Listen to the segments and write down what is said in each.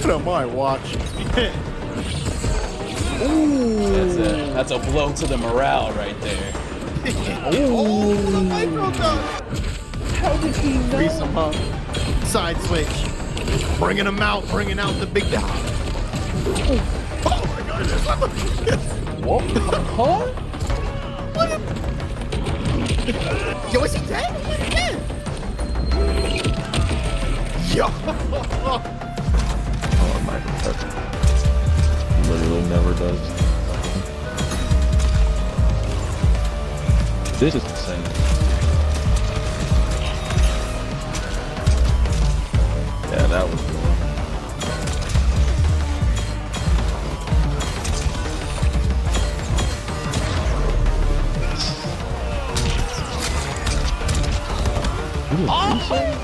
Not on my watch. Ooh. That's a blow to the morale right there. Oh, the micro dunk. How did he know? Free some, huh? Side switch. Bringing him out, bringing out the big dog. Oh my goodness. What? Huh? What? Yo, is he dead? He's dead. Yo. Oh, Michael Jackson literally never does. This is insane. Yeah, that was cool. Oh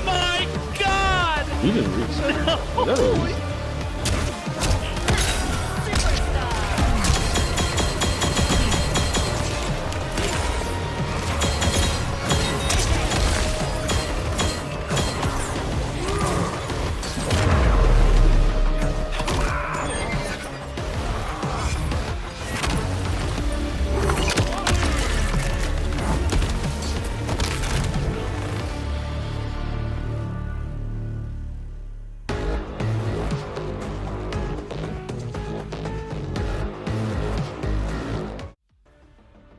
my God! You didn't reset? No. Is that a reset?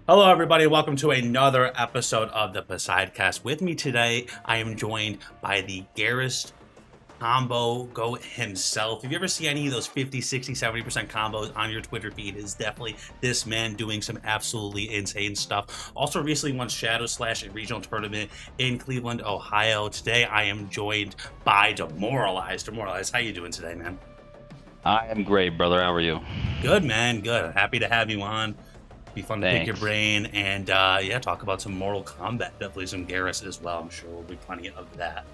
Hello, everybody. Welcome to another episode of the Poseidcast. With me today, I am joined by the Garrus combo goat himself. If you ever see any of those 50, 60, 70% combos on your Twitter feed, is definitely this man doing some absolutely insane stuff. Also recently won Shadow Slash, a regional tournament in Cleveland, Ohio. Today, I am joined by Domorolize. Domorolize, how you doing today, man? I am great, brother. How are you? Good, man. Good. Happy to have you on. Be fun to pick your Thanks. brain and yeah, talk about some Mortal Kombat, definitely some Garrus as well. I'm sure we'll be plenty of that.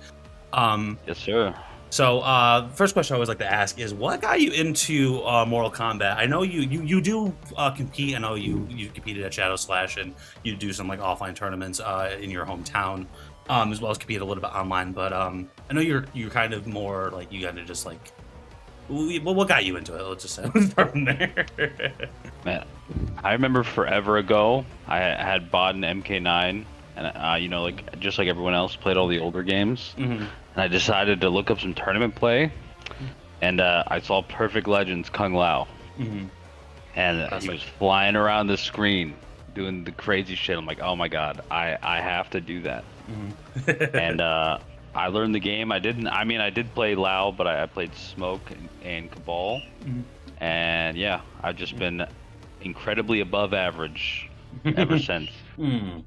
Yes, sir. So first question I always like to ask is, what got you into Mortal Kombat? I know you do compete. I know you competed at Shadow Slash and you do some like offline tournaments in your hometown, as well as compete a little bit online. But I know you're kind of more like, you kind of just like, well, what got you into it? Let's just say start from there. Man, I remember forever ago, I had bought an MK9, and you know, like just like everyone else, played all the older games, and I decided to look up some tournament play, and I saw Perfect Legends Kung Lao, and he was flying around the screen doing the crazy shit. I'm like, oh my god, I have to do that, and I learned the game. I did play Lao, but I played Smoke and Cabal, and yeah, I've just been incredibly above average ever since. And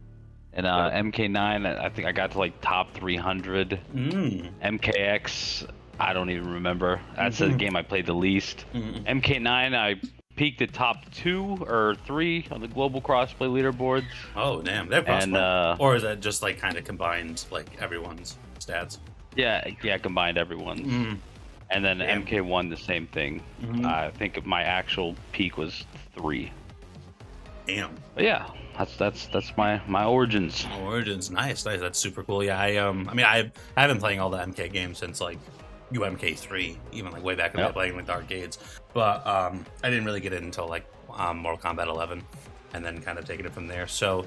MK9, I think I got to like top 300. MKX, I don't even remember. That's the game I played the least. MK9, I peaked at top 2 or 3 on the global crossplay leaderboards. Oh damn, they're possible. And or is that just like kind of combined like everyone's stats? Yeah, combined everyone's. And then Damn. MK1, the same thing. I think my actual peak was 3. Damn. But yeah, that's my origins. Origins, nice. That's super cool. Yeah, I've been playing all the MK games since like UMK3, even like way back in the day, playing like the arcades. But I didn't really get it until like Mortal Kombat 11, and then kind of taking it from there. So,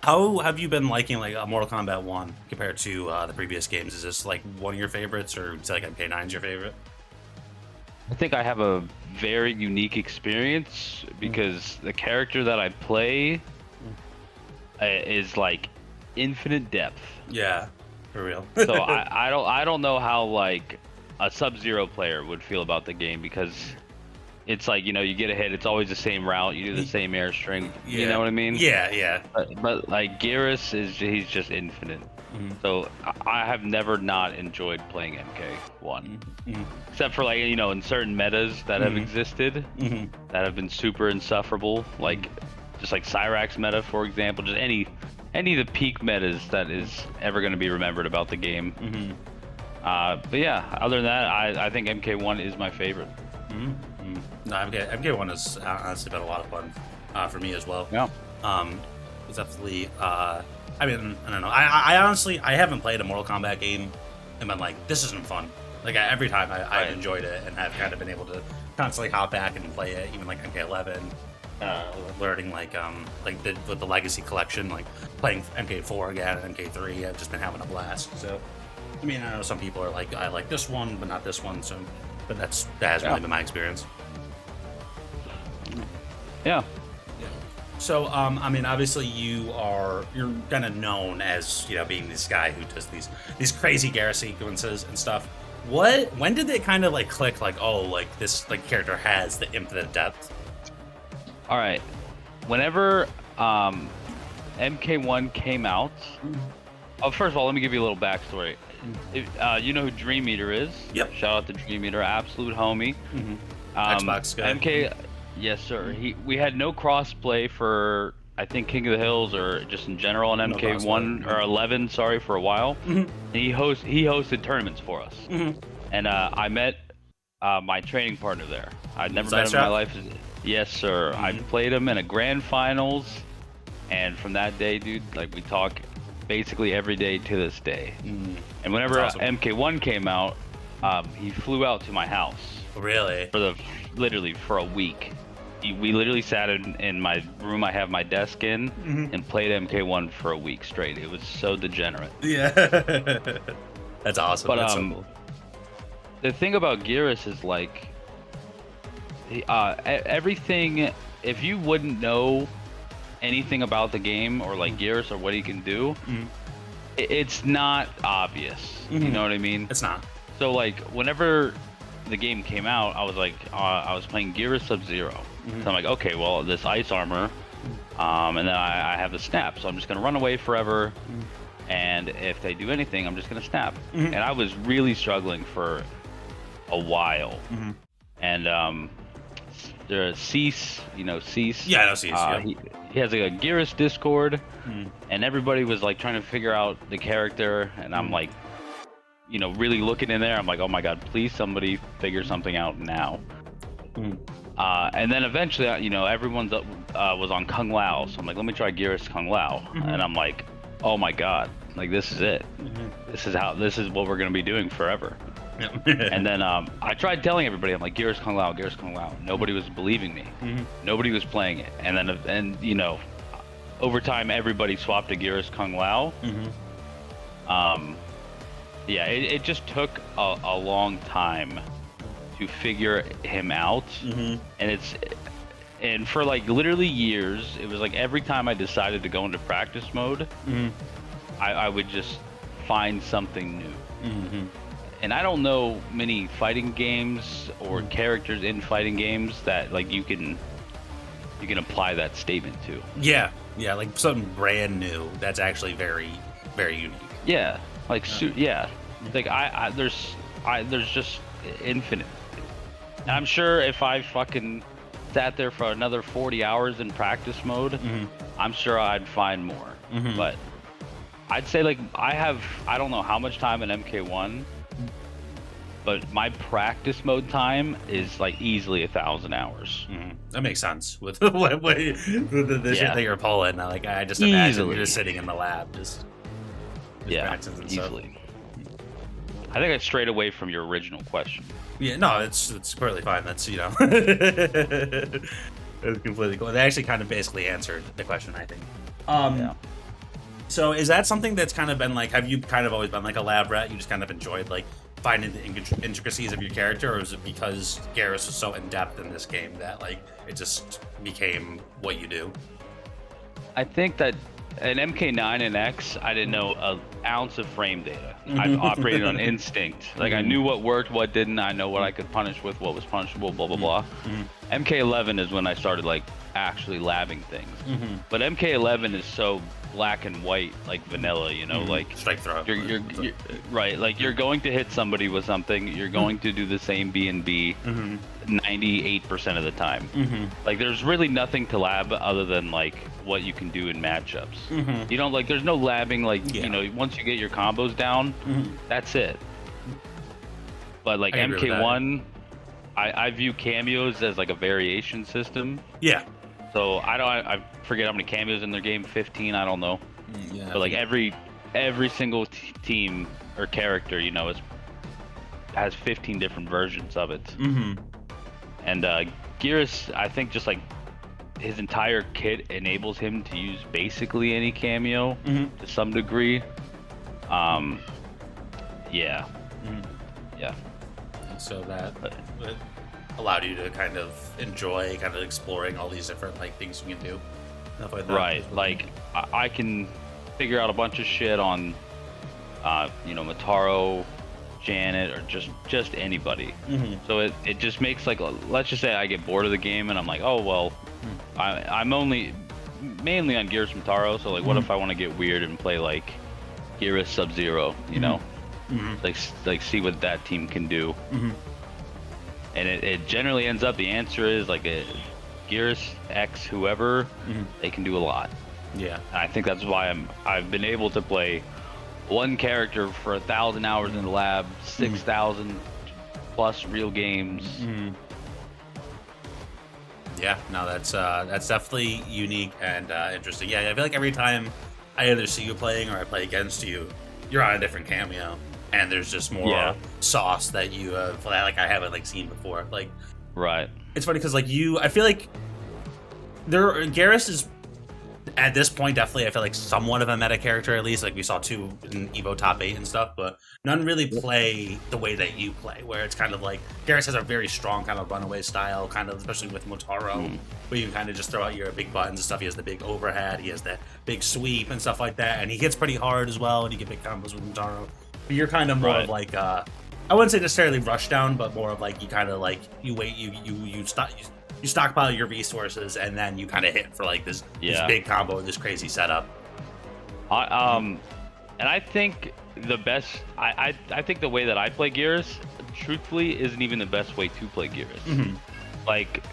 how have you been liking like Mortal Kombat 1 compared to the previous games? Is this like one of your favorites, or is like MK9's your favorite? I think I have a very unique experience because the character that I play is like infinite depth. Yeah, for real. So I don't know how like a Sub-Zero player would feel about the game, because it's like, you know, you get a hit, it's always the same route, you do the same air string. Yeah. You know what I mean? Yeah. But like Garrus he's just infinite. So I have never not enjoyed playing MK1, except for like, you know, in certain metas that have existed that have been super insufferable, like just like Cyrax meta, for example, just any of the peak metas that is ever going to be remembered about the game. But yeah, other than that, I think MK1 is my favorite. No, MK1 has honestly been a lot of fun for me as well. Yeah. It's definitely. I mean, I don't know. I honestly haven't played a Mortal Kombat game and been like, this isn't fun. Like every time I've enjoyed it and have kind of been able to constantly hop back and play it, even like MK11, learning with the Legacy Collection, like playing MK4 again and MK3. I've just been having a blast. So, I mean, I know some people are like, I like this one, but not this one. So, but that has really been my experience. Yeah. So, I mean, obviously you're kind of known as, being this guy who does these crazy Garrus sequences and stuff. When did it kind of like click, like, oh, like this like character has the infinite depth? All right. Whenever MK1 came out, first of all, let me give you a little backstory. You know who Dream Eater is? Yep. Shout out to Dream Eater, absolute homie. Xbox guy. MK, yes sir. We had no crossplay for, I think, King of the Hills or just in general on MK1 or 11. Sorry, for a while. He hosted tournaments for us, and I met my training partner there. I'd never met him in my life. Yes sir. I played him in a grand finals, and from that day, dude, like we talk basically every day to this day. And whenever MK1 came out, he flew out to my house. Really? Literally for a week. We literally sat in my room I have my desk in and played MK1 for a week straight. It was so degenerate. Yeah. That's awesome. But That's so cool. The thing about Garrus is like everything, if you wouldn't know anything about the game or like Garrus or what he can do, it's not obvious. You know what I mean? It's not. So like whenever the game came out, I was like, I was playing Garrus Sub-Zero. So I'm like, okay, well, this ice armor, and then I have the snap, so I'm just gonna run away forever, and if they do anything, I'm just gonna snap. And I was really struggling for a while. And there's Cease, Cease. Yeah, I know Cease. He has like a Garrus Discord, and everybody was like trying to figure out the character, and I'm like, really looking in there. I'm like, oh my god, please somebody figure something out now. And then eventually, everyone was on Kung Lao, so I'm like, let me try Garrus Kung Lao, and I'm like, oh my god, like this is it. This is what we're gonna be doing forever. And then I tried telling everybody, I'm like, Garrus Kung Lao, Garrus Kung Lao. Nobody was believing me. Nobody was playing it. And then, over time, everybody swapped to Garrus Kung Lao. Yeah, it just took a long time to figure him out. And for like literally years, it was like every time I decided to go into practice mode, I would just find something new. And I don't know many fighting games or characters in fighting games that like you can apply that statement to. Yeah, like something brand new that's actually very, very unique. Yeah, like like there's just infinite. And I'm sure if I fucking sat there for another 40 hours in practice mode, I'm sure I'd find more. But I'd say like I don't know how much time in MK1. But my practice mode time is like easily 1,000 hours. That makes sense with the shit that you're pulling. Like I just imagine you're just sitting in the lab, just practicing and easily. I think I strayed away from your original question. Yeah, no, it's completely fine. That's it's completely cool. They actually kind of basically answered the question, I think. So is that something that's kind of been like? Have you kind of always been like a lab rat? You just kind of enjoyed like finding the intricacies of your character, or is it because Garrus was so in depth in this game that like it just became what you do? I think that in MK9 and X, I didn't know an ounce of frame data. I operated on instinct. Like I knew what worked, what didn't. I know what I could punish with, what was punishable, blah blah blah. MK11 is when I started like actually labbing things. But MK11 is so black and white, like vanilla, like strike throw. You're right. Like you're going to hit somebody with something. You're going to do the same B and B 98% of the time. Like there's really nothing to lab other than like what you can do in matchups. Like there's no labbing. Like once you get your combos down, that's it. But like MK1, I view cameos as like a variation system. Yeah. So I forget how many cameos in their game, 15, I don't know. But like every single team or character, has 15 different versions of it. Mm-hmm. And Geras, I think just like his entire kit enables him to use basically any cameo to some degree. Yeah. Yeah. So that allowed you to kind of enjoy kind of exploring all these different like things you can do. Stuff like that. Right. Like I can figure out a bunch of shit on Motaro, Janet, or just anybody. So it just makes like, let's just say I get bored of the game and I'm like, oh well, I'm only mainly on Geras Motaro, so like what if I want to get weird and play like Geras Sub-Zero, you know? Like see what that team can do. And it generally ends up, the answer is like a Geras X whoever, they can do a lot. Yeah. And I think that's why I've been able to play one character for 1,000 hours in the lab, 6,000 plus real games. Yeah, no, that's definitely unique and interesting. Yeah, I feel like every time I either see you playing or I play against you, you're on a different cameo, and there's just more sauce that you like I haven't like seen before. Like, right. It's funny because like I feel like Geras is at this point definitely I feel like somewhat of a meta character, at least. Like we saw 2 in Evo top 8 and stuff, but none really play the way that you play, where it's kind of like Geras has a very strong kind of runaway style, kind of especially with Motaro, where you can kind of just throw out your big buttons and stuff. He has the big overhead, he has that big sweep and stuff like that, and he hits pretty hard as well, and you get big combos with Motaro. But you're kind of more of like I wouldn't say necessarily rush down, but more of like you kind of like you wait, you stockpile your resources, and then you kind of hit for like this big combo, this crazy setup. And I think the best, I think the way that I play Geras, truthfully, isn't even the best way to play Geras. Like,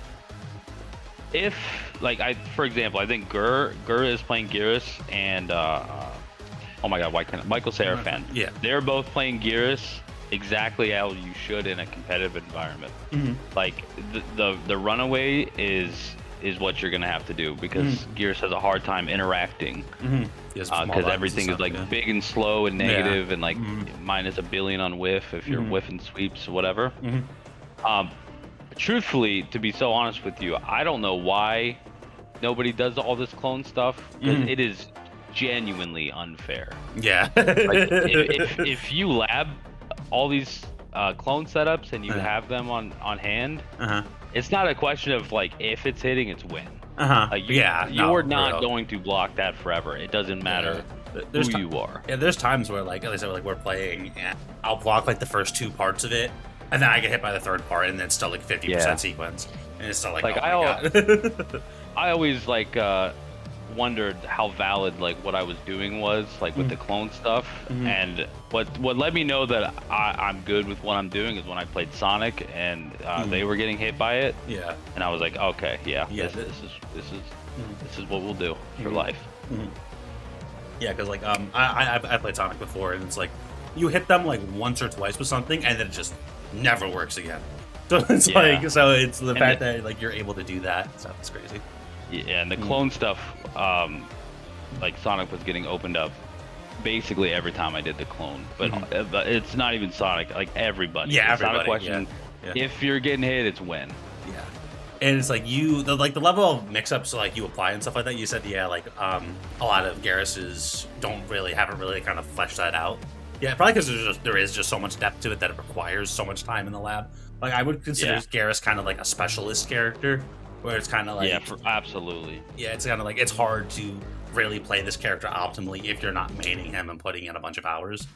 for example, I think Gur is playing Geras, and oh my god, why can't Michael Seraphan? Yeah, they're both playing Geras exactly how you should in a competitive environment. Like the runaway is what you're gonna have to do, because Geras has a hard time interacting because everything is like big and slow and negative, and like minus a billion on whiff if you're whiffing sweeps or whatever. Truthfully, to be so honest with you, I don't know why nobody does all this clone stuff, because it is genuinely unfair. Yeah. Like, if you lab all these clone setups and you have them on hand, it's not a question of like if it's hitting, it's when. Like you're not going to block that forever. It doesn't matter who you are. Yeah, there's times where like I said, like we're playing and I'll block like the first 2 parts of it, and then I get hit by the 3rd part, and then it's still like 50% sequence, and it's still like oh my god. I always like wondered how valid like what I was doing was, like with the clone stuff, and what let me know that I'm good with what I'm doing is when I played Sonic and they were getting hit by it, and I was like, okay, this is what we'll do for life. Yeah, because like I played Sonic before, and it's like you hit them like once or twice with something, and then it just never works again. So it's like, so it's the fact that like you're able to do that, so it's crazy. Yeah, and the clone stuff, like Sonic was getting opened up basically every time I did the clone, but it's not even Sonic, like everybody. Yeah, it's everybody. Not a question. If you're getting hit, it's when. Yeah, and it's like the level of mix-ups like you apply and stuff like that. You said like a lot of Geras's haven't really kind of fleshed that out. Yeah, probably because there is just so much depth to it that it requires so much time in the lab. Like I would consider Geras kind of like a specialist character, where it's kind of like absolutely. Yeah, it's kind of like it's hard to really play this character optimally if you're not maining him and putting in a bunch of hours.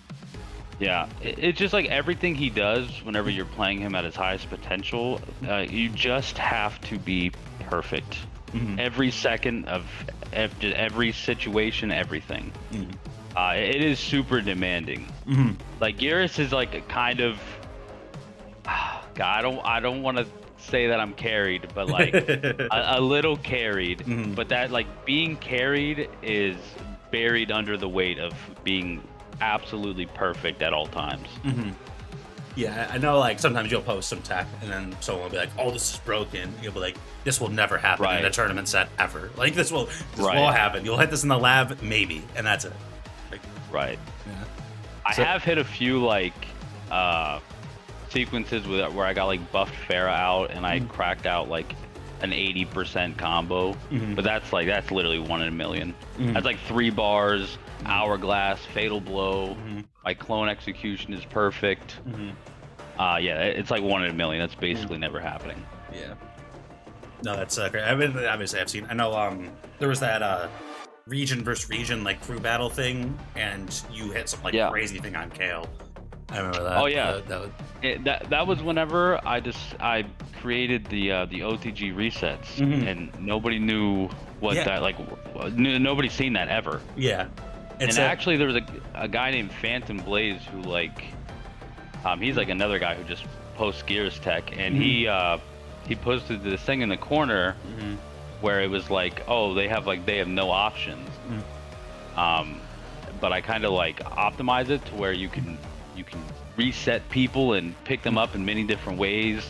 Yeah, it's just like everything he does whenever you're playing him at his highest potential, you just have to be perfect. Every second of every situation, everything. It is super demanding. Like Geras is like a kind of God, I don't want to say that I'm carried, but like a little carried, but that like being carried is buried under the weight of being absolutely perfect at all times. Yeah, I know, like sometimes you'll post some tech and then someone will be like, oh, this is broken. You'll be like, this will never happen in a tournament set ever. Like this will happen. You'll hit this in the lab maybe, and that's it. Like, I have hit a few like sequences where I got like buffed Pharah out and I cracked out like an 80% combo, but that's literally 1 in a million. That's like 3 bars, hourglass, fatal blow. My clone execution is perfect. Yeah, it's like 1 in a million. That's basically never happening. Yeah. No, that's great. I mean, obviously, I've seen. I know. There was that region versus region like crew battle thing, and you hit some like crazy thing on Kale. I remember that. Oh yeah, that was whenever I created the OTG resets, and nobody knew what that like. Nobody's seen that ever. Yeah. And actually, there was a guy named Phantom Blaze who like, he's like another guy who just posts Gears Tech, and he posted this thing in the corner where it was like, oh, they have no options. But I kind of like optimize it to where you can reset people and pick them up in many different ways,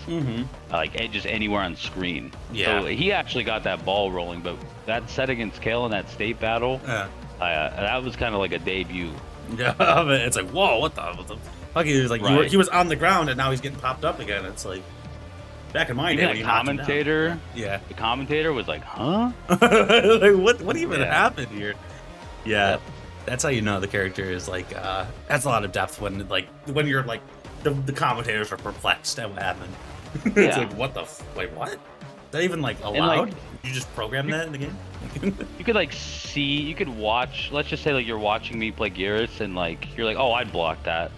like just anywhere on screen. So he actually got that ball rolling, but that set against Kale in that state battle, that was kind of like a debut. Yeah, it's like, whoa, what the fuck? He was like, he was on the ground and now he's getting popped up again. It's like, back in my day, the commentator, the commentator was like, huh? Like, what even happened here? Yeah. That's how you know the character is like that's a lot of depth when you're like the commentators are perplexed at what happened. It's like, what the wait, what? Is that even like allowed? Like, you just program that in the game? You could like see, you could watch, let's just say like you're watching me play Geras and like you're like, oh, I'd block that.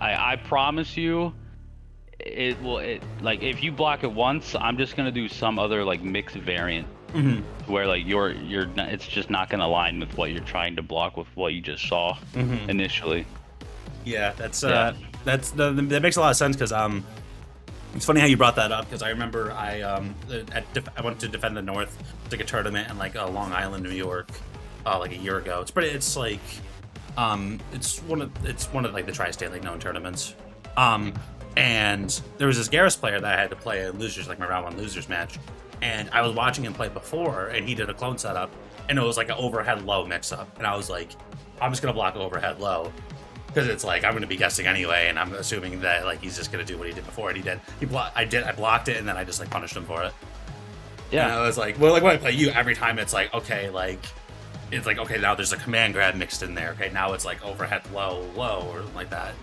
I promise you it like if you block it once, I'm just gonna do some other like mixed variant. Where like you're not, it's just not going to align with what you're trying to block with what you just saw initially. Yeah, that makes a lot of sense because it's funny how you brought that up because I remember I went to defend the North, like a tournament in like Long Island, New York, like a year ago. It's like it's one of like the tri-state like known tournaments. And there was this Garrus player that I had to play a losers, like my round 1 losers match. And I was watching him play before, and he did a clone setup, and it was like an overhead low mix-up. And I was like, I'm just gonna block overhead low, because it's like I'm gonna be guessing anyway, and I'm assuming that like he's just gonna do what he did before, and he did. I blocked it, and then I just like punished him for it. Yeah. And I was like, well, like when I play you, every time it's like, okay, now there's a command grab mixed in there. Okay, now it's like overhead low, or something like that.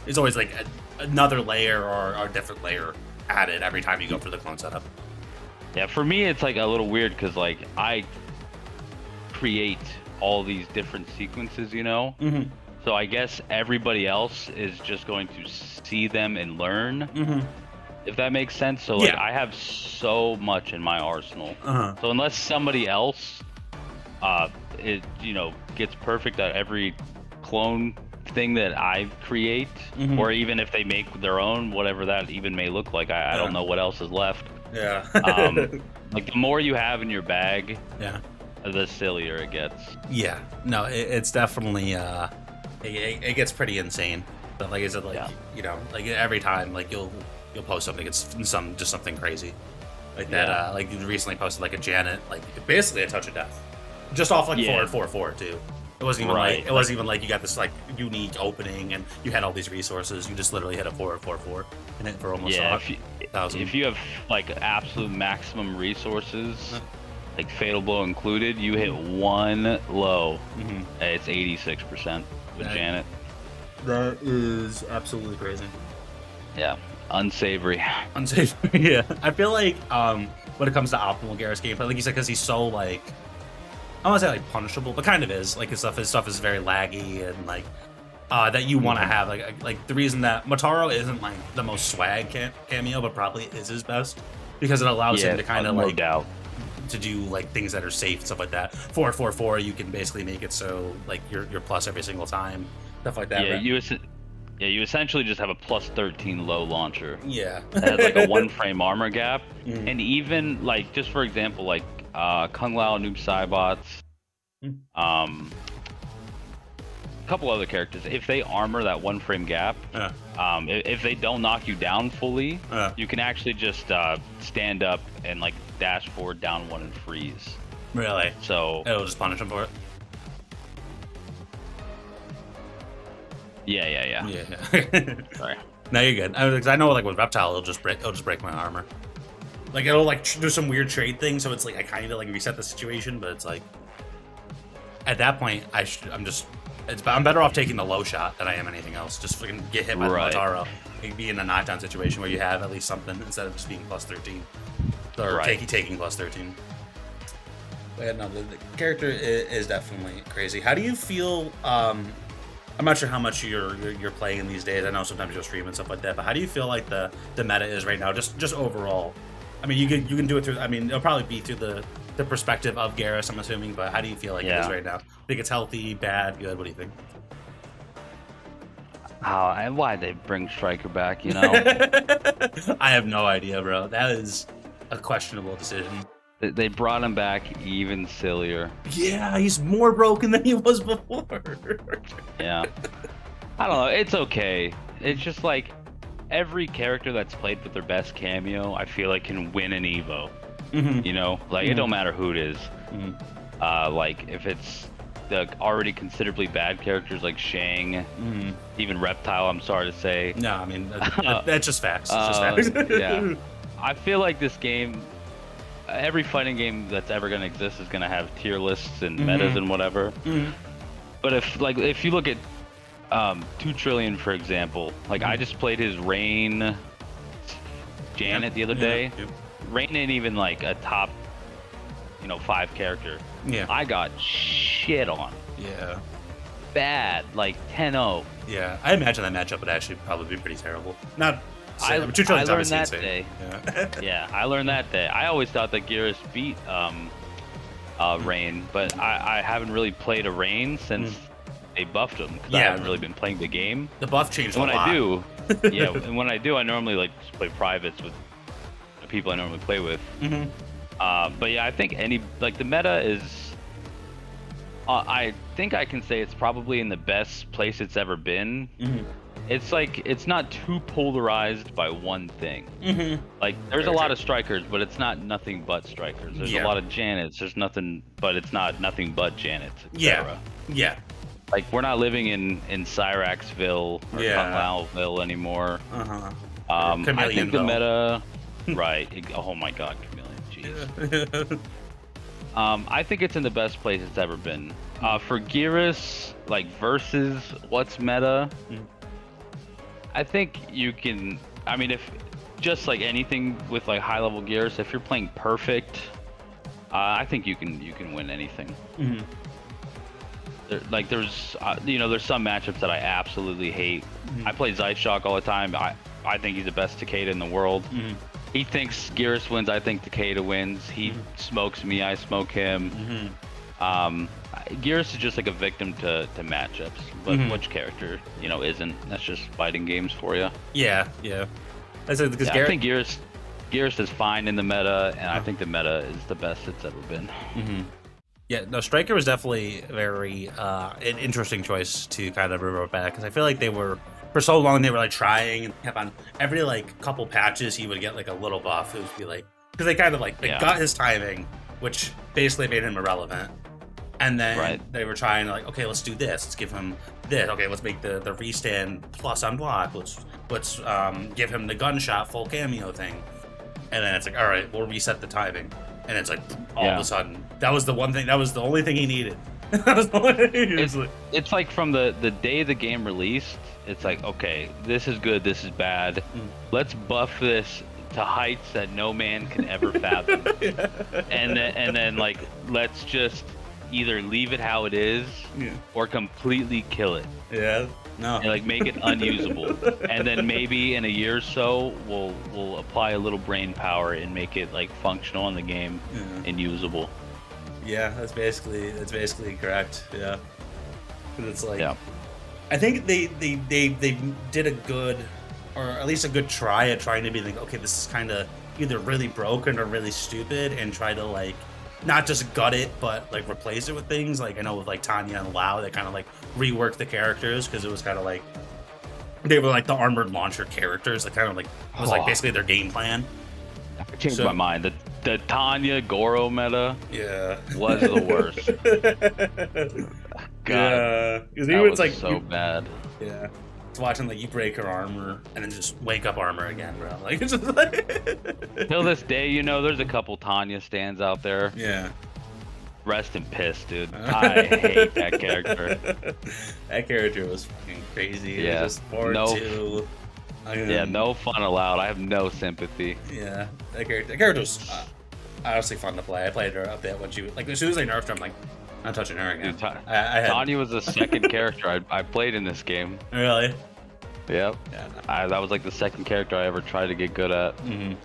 It's always like another layer or a different layer added every time you go for the clone setup. Yeah, for me, it's like a little weird because like I create all these different sequences, you know? So I guess everybody else is just going to see them and learn, if that makes sense. So like I have so much in my arsenal. So unless somebody else, gets perfect at every clone thing that I create, or even if they make their own, whatever that even may look like, I don't know what else is left. Yeah. Like the more you have in your bag, the sillier it gets. Yeah. No, it's definitely it gets pretty insane. But like I said, like like every time, like you'll post something, it's something crazy, like that. Like you recently posted like a Janet, like basically a touch of death, just off like 4 too. It wasn't even like you got this like unique opening and you had all these resources. You just literally hit a 4 and hit for almost 1,000. If you have like absolute maximum resources, like fatal blow included, you hit one low, it's 86% with Janet. That is absolutely crazy. Yeah, unsavory. Yeah, I feel like when it comes to optimal Garrus gameplay, like you said, because he's so like, I don't want to say like punishable, but kind of is. Like his stuff is very laggy and like that you want to have like the reason that Motaro isn't like the most swag cameo, but probably is his best because it allows him to kind of like doubt to do like things that are safe, stuff like that. 4 you can basically make it so like you're plus every single time, stuff like that. Yeah, you essentially just have a plus 13 low launcher. Yeah, that has like a 1 frame armor gap, and even like just for example, like Kung Lao, Noob Saibots, a couple other characters, if they armor that 1 frame gap, if they don't knock you down fully, you can actually just stand up and like dash forward down 1 and freeze. Really? So it'll just punish them for it. Yeah. Yeah. Sorry. No, you're good. Because I know like with Reptile, it'll just break my armor. Like it'll like do some weird trade thing, so it's like I kind of like reset the situation, but it's like at that point I'm better off taking the low shot than I am anything else. Just fucking get hit by the Motaro. It'd be in a knockdown situation where you have at least something instead of just being plus 13 or taking plus 13. But yeah, no, the character is definitely crazy. How do you feel? I'm not sure how much you're playing these days. I know sometimes you'll stream and stuff like that, but how do you feel like the meta is right now? Just overall. I mean, you can do it through. I mean, it'll probably be through the perspective of Garrus, I'm assuming. But how do you feel like it is right now? Think it's healthy, bad, good? What do you think? And why'd they bring Striker back? You know, I have no idea, bro. That is a questionable decision. They brought him back even sillier. Yeah, he's more broken than he was before. Yeah, I don't know. It's okay. It's just like every character that's played with their best cameo, I feel like can win an Evo. You know, like it don't matter who it is. Like if it's the already considerably bad characters like Shang, even Reptile. I'm sorry to say. No, I mean that's just facts. It's just facts. Yeah, I feel like this game, every fighting game that's ever going to exist is going to have tier lists and metas and whatever. But if you look at 2 Trillion, for example, like I just played his Rain Janet the other day. Rain ain't even like a top 5 character. I got shit on. Bad, like 10-0. Yeah, I imagine that matchup would actually probably be pretty terrible. Not I learned that day. Yeah, I learned that day. I always thought that Garrus beat Rain, but I haven't really played a Rain since they buffed him. I haven't really been playing the game. The buff changed a lot. And when I do, I normally like just play privates with the people I normally play with. But yeah, I think the meta is. I think I can say it's probably in the best place it's ever been. It's like it's not too polarized by one thing. Like there's a lot of strikers, but it's not nothing but strikers. There's a lot of Janets. There's nothing, but it's not nothing but Janets. Yeah. Like we're not living in Cyraxville or Kung-Laoville anymore. I think the meta, right? Oh my God, Chameleon, jeez. I think it's in the best place it's ever been. For Garrus, like versus what's meta, I think you can. I mean, if just like anything with like high level Garrus, if you're playing perfect, I think you can win anything. There's there's some matchups that I absolutely hate. I play Zeitshock all the time. I think he's the best Takeda in the world. He thinks Garrus wins. I think Takeda wins. He smokes me. I smoke him. Garrus is just like a victim to matchups. But which character, isn't? That's just fighting games for you. Yeah. I think Garrus is fine in the meta, and I think the meta is the best it's ever been. Yeah, no, Striker was definitely very an interesting choice to kind of revert back, because I feel like they were, for so long, they were like trying and kept on, every like couple patches he would get like a little buff. It would be like, because they kind of like, they got his timing, which basically made him irrelevant. And then they were trying to like, okay, let's do this. Let's give him this. Okay, let's make the restand plus unblock. Let's give him the gunshot full cameo thing. And then it's like, all right, we'll reset the timing. And it's like all of a sudden, that was the one thing. That was the only thing he needed. That was the only thing he needed. It's like from the day the game released, it's like, okay, this is good, this is bad. Let's buff this to heights that no man can ever fathom. And then like, let's just either leave it how it is or completely kill it. And like make it unusable. And then maybe in a year or so we'll apply a little brain power and make it like functional in the game and usable. Yeah, that's basically correct. Yeah. Because it's like, I think they did a good, or at least a good try at trying to be like, okay, this is kind of either really broken or really stupid, and try to like not just gut it, but like replace it with things. Like I know with like Tanya and Lau, they kind of like reworked the characters, because it was kind of like they were like the armored launcher characters. That kind of like was like basically their game plan. I changed my mind. The Tanya Goro meta was the worst. God, because that was like so bad. It's watching like you break her armor and then just wake up armor again, bro. Like it's just like Till this day, you know, there's a couple Tanya stands out there. yeah. Rest in piss, dude. I hate that character. That character was fucking crazy. Yeah. It was just forward to. Yeah, no fun allowed. I have no sympathy. Yeah, that character was honestly fun to play. I played her a bit when she was like as soon as they nerfed her, I'm like, I'm not touching her again. Dude, I had Tanya was the second character I played in this game. really. Yep. Yeah. That was like the second character I ever tried to get good at. Mm-hmm. And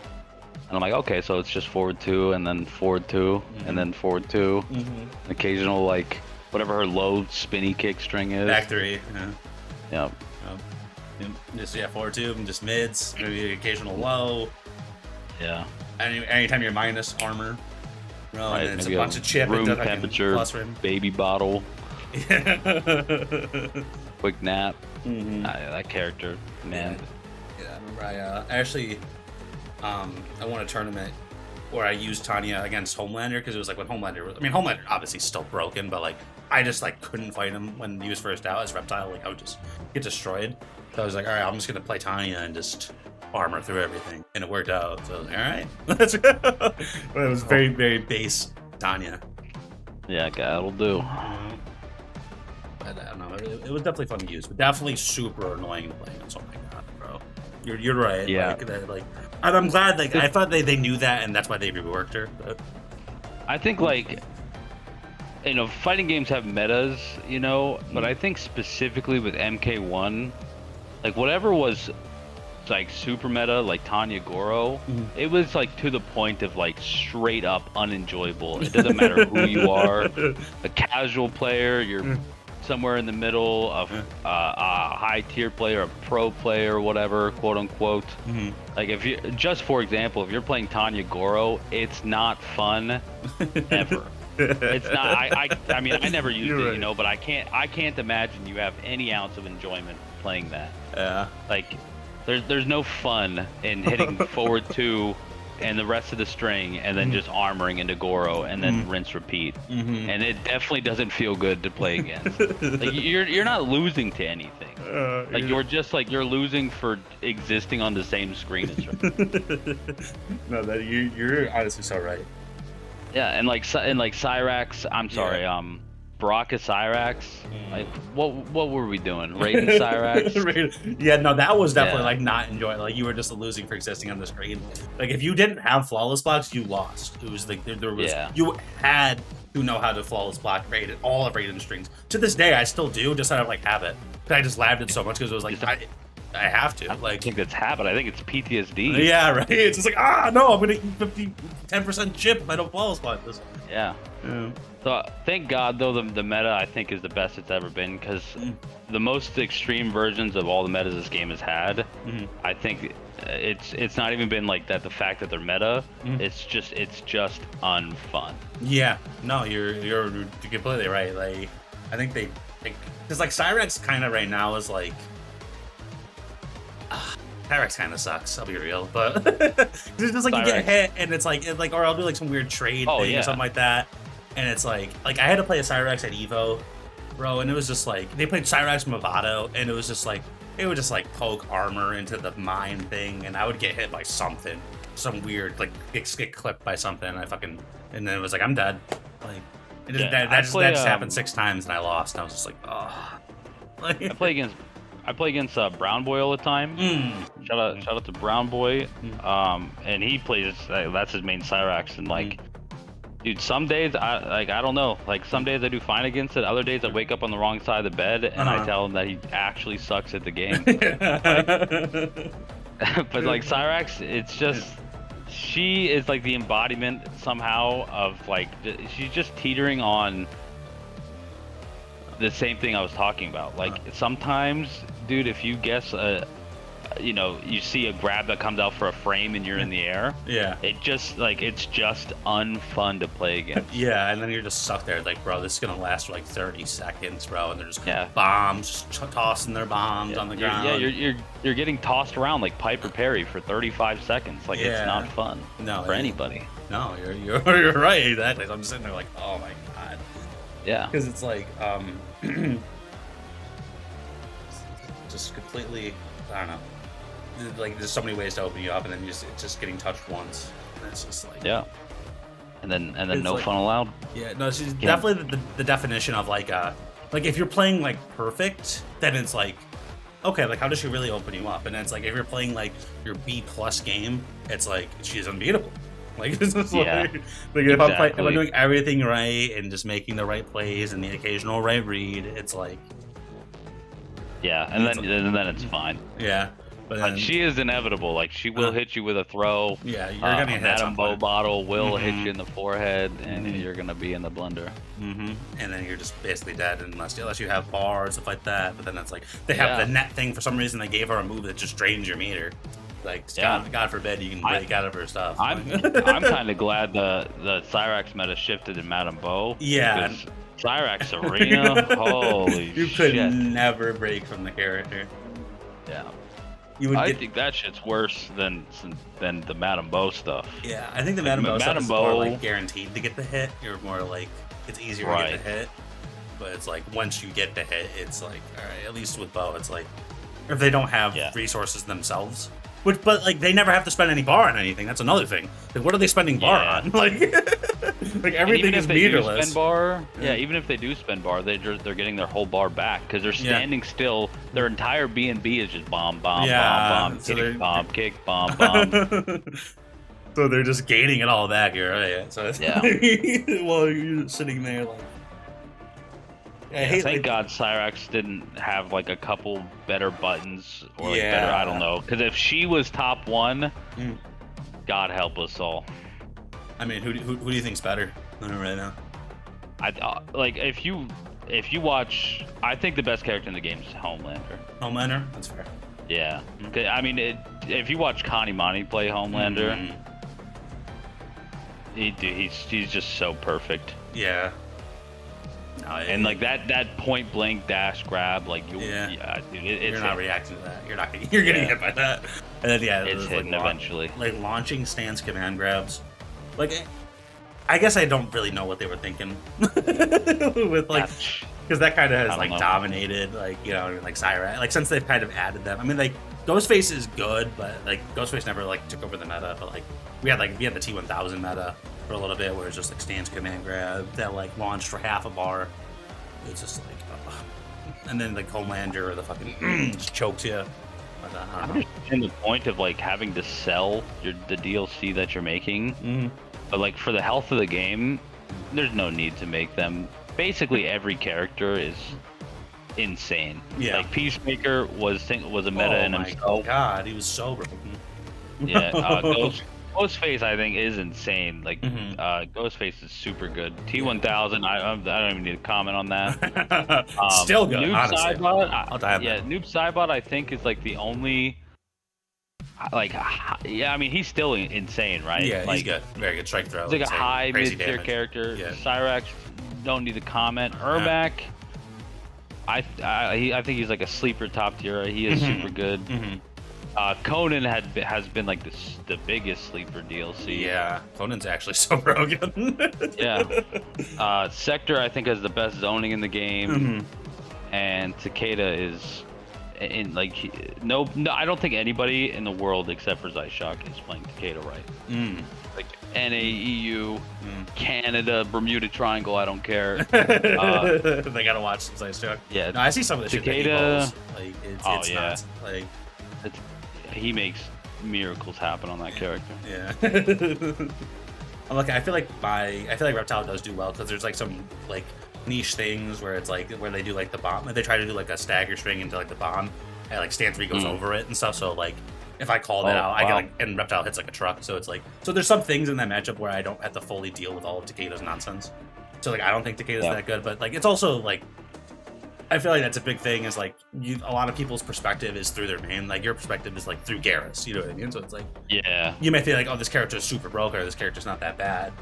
I'm like, okay, so it's just forward 2 and then forward 2 and then forward 2. Mm-hmm. Occasional, like, whatever her low spinny kick string is. Back 3. Yeah. Yep. Just forward 2 and just mids, maybe occasional low. Yeah. Anytime you're minus armor. Bro, Right, and it's a maybe bunch of chip. room and temperature, plus rim. baby bottle, Yeah. quick nap. Mm-hmm. That character, man. Yeah, I remember I actually I won a tournament where I used Tanya against Homelander because it was like when Homelander obviously still broken, but like I just like couldn't fight him when he was first out as Reptile. Like I would just get destroyed. So I was like, all right, I'm just gonna play Tanya and just armor through everything, and it worked out. So I was like, all right, let's go. But it was very very base Tanya. Yeah, that'll do. But I don't know. It was definitely fun to use, but definitely super annoying to play on something like that, bro. You're right. Yeah. And I'm glad. Like, I thought they knew that, and that's why they reworked her. But I think, like, you know, fighting games have metas, you know, but I think specifically with MK1, like, whatever was, like, super meta, like Tanya Goro, it was, like, to the point of, like, straight up unenjoyable. It doesn't matter who you are. A casual player, you're somewhere in the middle of a high tier player, a pro player, whatever, quote unquote. Like if you, just for example, if you're playing Tanya Goro, it's not fun ever. It's not. I mean, I never used it, you know, but I can't imagine you have any ounce of enjoyment playing that. yeah. Like, there's no fun in hitting forward 2 and the rest of the string, and then just armoring into Goro, and then rinse repeat. And it definitely doesn't feel good to play against. Like you're not losing to anything. Like you're losing for existing on the same screen as her. No, that you're honestly so right. Yeah, and like Cyrax, I'm sorry, Baraka Cyrax. Like what were we doing? Raiding Cyrax? Yeah, no, that was definitely like not enjoying. Like you were just losing for existing on the screen. Like if you didn't have flawless blocks, you lost. It was like there was you had to know how to flawless block raid all of Raiden strings. To this day, I still do, just out of like habit. But I just labbed it so much because it was like I have to. Like, I think that's habit. I think it's PTSD. yeah, right. It's just like no, I'm gonna eat 10% chip if I don't flawless block this. Yeah. So thank God though the meta I think is the best it's ever been, because the most extreme versions of all the metas this game has had, I think it's not even been like that. The fact that they're meta, it's just unfun. Yeah, no, you're completely right. Like I think they because like Cyrax kind of right now is like. Cyrax kind of sucks, I'll be real, but it's just like Cyrax. You get hit and it's like or I'll do like some weird trade thing or something like that, and it's like I had to play a Cyrax at Evo, bro, and it was just like they played Cyrax Movado, and it was just like it would just like poke armor into the mine thing, and I would get hit by something, some weird like get clipped by something, and then it was like I'm dead, like that just happened 6 times and I lost, and I was just like like, I play against Brown Boy all the time. Shout out to Brown Boy. And he plays that's his main Cyrax, and like, dude, some days I don't know. Like some days I do fine against it. Other days I wake up on the wrong side of the bed and I tell him that he actually sucks at the game. But like Cyrax, it's just she is like the embodiment somehow of like she's just teetering on the same thing I was talking about. Like sometimes, dude, if you guess you see a grab that comes out for a frame and you're in the air, it's just unfun to play against. Yeah, and then you're just stuck there like, bro, this is gonna last for like 30 seconds, bro, and they're just bombs, tossing their bombs on the ground. You're getting tossed around like Piper Perry for 35 seconds. Like it's not fun for anybody. No, you're right, exactly. So I'm just sitting there like, oh my god. Yeah, because it's like just completely, I don't know. Like there's so many ways to open you up, and then it's just getting touched once. And it's just like and then it's no like, fun allowed. Yeah, no, she's definitely the definition of like if you're playing like perfect, then it's like okay, like how does she really open you up? And it's like if you're playing like your B+ game, it's like she's unbeatable. Like it's just like if I'm doing everything right and just making the right plays and the occasional right read, it's like and then it's fine. Yeah. But then, she is inevitable. Like she will hit you with a throw. Yeah, you're gonna hit Madame Bow bottle will hit you in the forehead, and you're gonna be in the blender. And then you're just basically dead unless you have bar and stuff like that. But then it's like they have the net thing for some reason. They gave her a move that just drains your meter. Like God forbid you can break out of her stuff. I'm kind of glad the Cyrax meta shifted in Madame Bow. Yeah. Because Cyrax Arena, holy you could never break from the character. Yeah. I think that shit's worse than the Madame Bow stuff. Yeah, I think the Madame Bow stuff is more like guaranteed to get the hit. You're more like it's easier to get the hit, but it's like once you get the hit, it's like all right. At least with Bow, it's like if they don't have resources themselves, but like they never have to spend any bar on anything. That's another thing. Like what are they spending bar on? Like everything is meterless. Spend bar, even if they do spend bar, they're getting their whole bar back because they're standing still. Their entire B&B is just bomb, bomb, so kick, bomb, bomb. So they're just gaining it all back here, right? So it's while you're sitting there like. Thank God Cyrax didn't have like a couple better buttons or like better, I don't know. Because if she was top 1, God help us all. I mean, who do you think's better right now? Like if you watch, I think the best character in the game is Homelander. Homelander, that's fair. Yeah, I mean, if you watch Connie Monty play Homelander, he's just so perfect. Yeah. And like that point blank dash grab, like dude, you're not reacting to that. You're getting hit by that. And then it's hitting eventually. Like launching stance command grabs. Like, I guess I don't really know what they were thinking with like, because that kind of has like dominated, like like Cyrax. Like since they've kind of added them. I mean, like Ghostface is good, but like Ghostface never like took over the meta. But like we had the T1000 meta for a little bit, where it's just like stance command grab that like launched for half a bar. It's just like, and then like Homelander or the fucking just chokes you. I understand the point of like having to sell the DLC that you're making, but like for the health of the game, there's no need to make them. Basically, every character is insane. Yeah. Like Peacemaker was a meta in himself. Oh my God, he was so broken. Yeah. Ghostface, I think, is insane. Like, Ghostface is super good. T1000, I don't even need to comment on that. Still good, Noob honestly. Saibot, I'll dive Noob Saibot, I think, is like the only. Like, I mean, he's still insane, right? Yeah, like, he's good. Very good strike throw. He's like a high mid-tier character. Yeah. Cyrax, don't need to comment. Ermac, I think he's like a sleeper top tier. He is super good. Conan has been like the biggest sleeper DLC. Yeah, Conan's actually so broken. Sector, I think, has the best zoning in the game, and Takeda is in like no, I don't think anybody in the world except for Zyshock is playing Takeda right. Like NA, EU, Canada, Bermuda Triangle, I don't care. They gotta watch some Zyshock. Yeah, no, I see some of the shit that he pulls. Like it's nuts. Like he makes miracles happen on that character. Yeah. I feel like Reptile does do well because there's like some like niche things where it's like where they do like the bomb. They try to do like a stagger string into like the bomb, and like Stan 3 goes over it and stuff. So like if I call that out, I get like, and Reptile hits like a truck. So it's like, so there's some things in that matchup where I don't have to fully deal with all of Takeda's nonsense. So like I don't think Takeda's that good, but like it's also like. I feel like that's a big thing. Is like a lot of people's perspective is through their main. Like your perspective is like through Garrus. You know what I mean? So it's like you may feel like, oh, this character is super broke or this character's not that bad,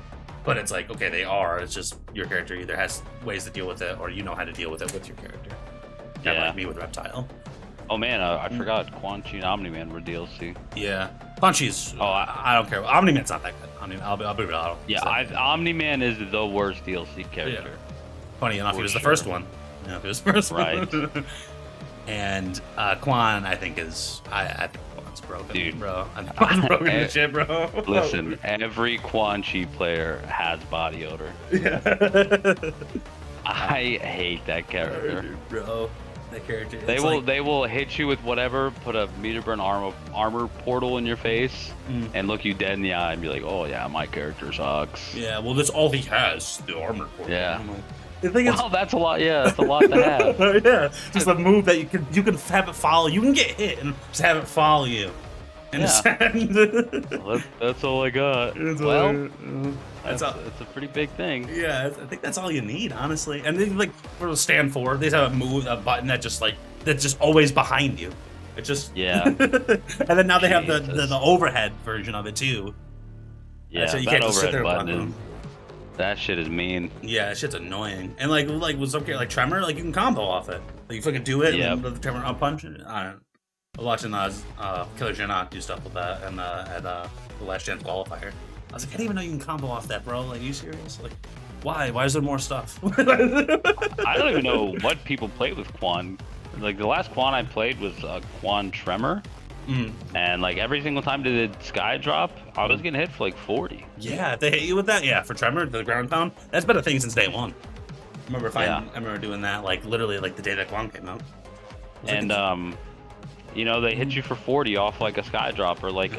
but it's like, okay, they are. It's just your character either has ways to deal with it or you know how to deal with it with your character. Kind of like me with Reptile. Oh man, I forgot Quan Chi and Omni-Man were DLC. Yeah, Quan Chi's. I don't care. Omni-Man's not that good. I'll be real. Yeah, Omni-Man is the worst DLC character. Funny enough, he was the first one. Yeah, it was the first right. one. And Quan, I think I think Quan's broken, Dude. bro. I think Quan's broken as shit, bro. Listen, every Quan Chi player has body odor. Yeah. I hate that character. Bro. That character. They will hit you with whatever, put a meter burn armor portal in your face, and look you dead in the eye and be like, "Oh yeah, my character sucks." Yeah, well, that's all he has, the armor portal. Yeah. I'm like, the thing is, Wow, that's a lot. Yeah, that's a lot to have. yeah, just a move that you can have it follow. You can get hit and just have it follow you. And Well, that's all I got. That's all. it's a pretty big thing. Yeah, I think that's all you need, honestly. And they like for the stand forward, they have a button that's just always behind you. It just Yeah. And then now they have the Jesus. overhead version of it too. Yeah, So you that can't just sit overhead there and button block is, that shit is mean. Yeah, that shit's annoying. And like was okay, like Tremor, like you can combo off it. Like you fucking do it Yep. and then the Tremor up punch. I was watching Killer Janot do stuff with that and at the Last Chance qualifier. I was like, I didn't even know you can combo off that, bro. Like, are you serious? Like, why? Why is there more stuff? I don't even know what people played with Quan. Like the last Quan I played was Quan Tremor, and like every single time they did Sky Drop, I was getting hit for like 40. Yeah, if they hit you with that, yeah, for Tremor, the ground pound, that's been a thing since day one. I remember doing that like literally like the day that Quan came out. And you know, they hit you for 40 off like a Sky Drop or like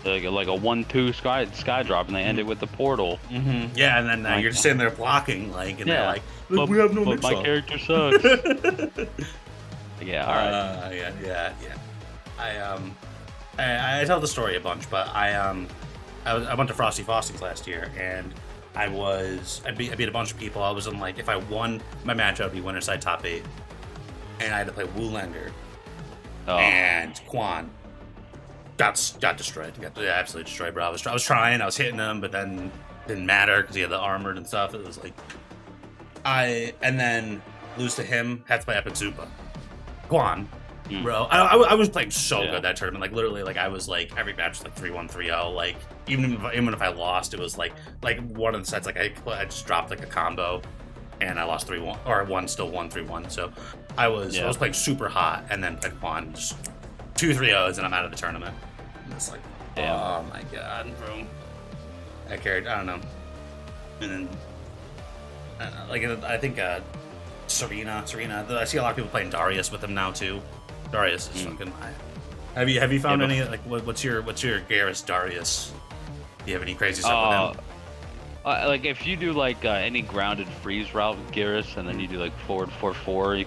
a 1-2 sky drop, and they end it with the portal. Yeah, and then you're just sitting there blocking, like, and they're like, but, we have no but mix my up. character sucks. Yeah, all right. Yeah. I tell the story a bunch, but I went to Frosty Fostings last year, and I beat a bunch of people. I was in like, if I won my match, I would be winner side top 8, and I had to play Woolander and Quan. Got destroyed. Got absolutely destroyed, bro. I was trying. I was hitting him, but then didn't matter because he had the armored and stuff. It was like and then lose to him. Had to play Epic Zupa. Quan, bro. I was playing so good that tournament. Like literally, like I was like every match was like 3-1, 3-0. Like even if I lost, it was like one of the sets. Like I just dropped like a combo, and I lost 3-1 or still 1-3-1. So I was playing super hot, and then played Quan. Just 2-3-0s and I'm out of the tournament. And it's like, oh my god, bro. I carried, I don't know. And then, I think Serena. I see a lot of people playing Darius with him now too. Darius is fucking. Have you found any like what's your Garrus Darius? Do you have any crazy stuff with him? Like if you do like any grounded freeze route with Garrus, and then you do like forward 4-4, you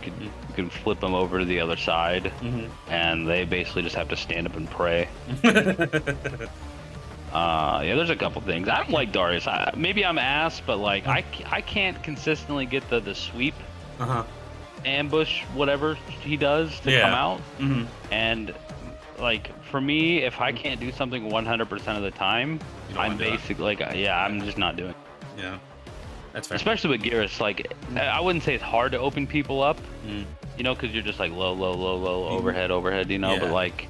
can flip them over to the other side, and they basically just have to stand up and pray. Yeah, there's a couple things. I don't like Darius. Maybe I'm ass, but like I can't consistently get the sweep, ambush, whatever he does to come out, and like for me, if I can't do something 100% of the time, I'm basically like, I'm just not doing it. Yeah, that's fair. Especially with Garrus, like I wouldn't say it's hard to open people up, you know, because you're just like low, overhead, you know. But like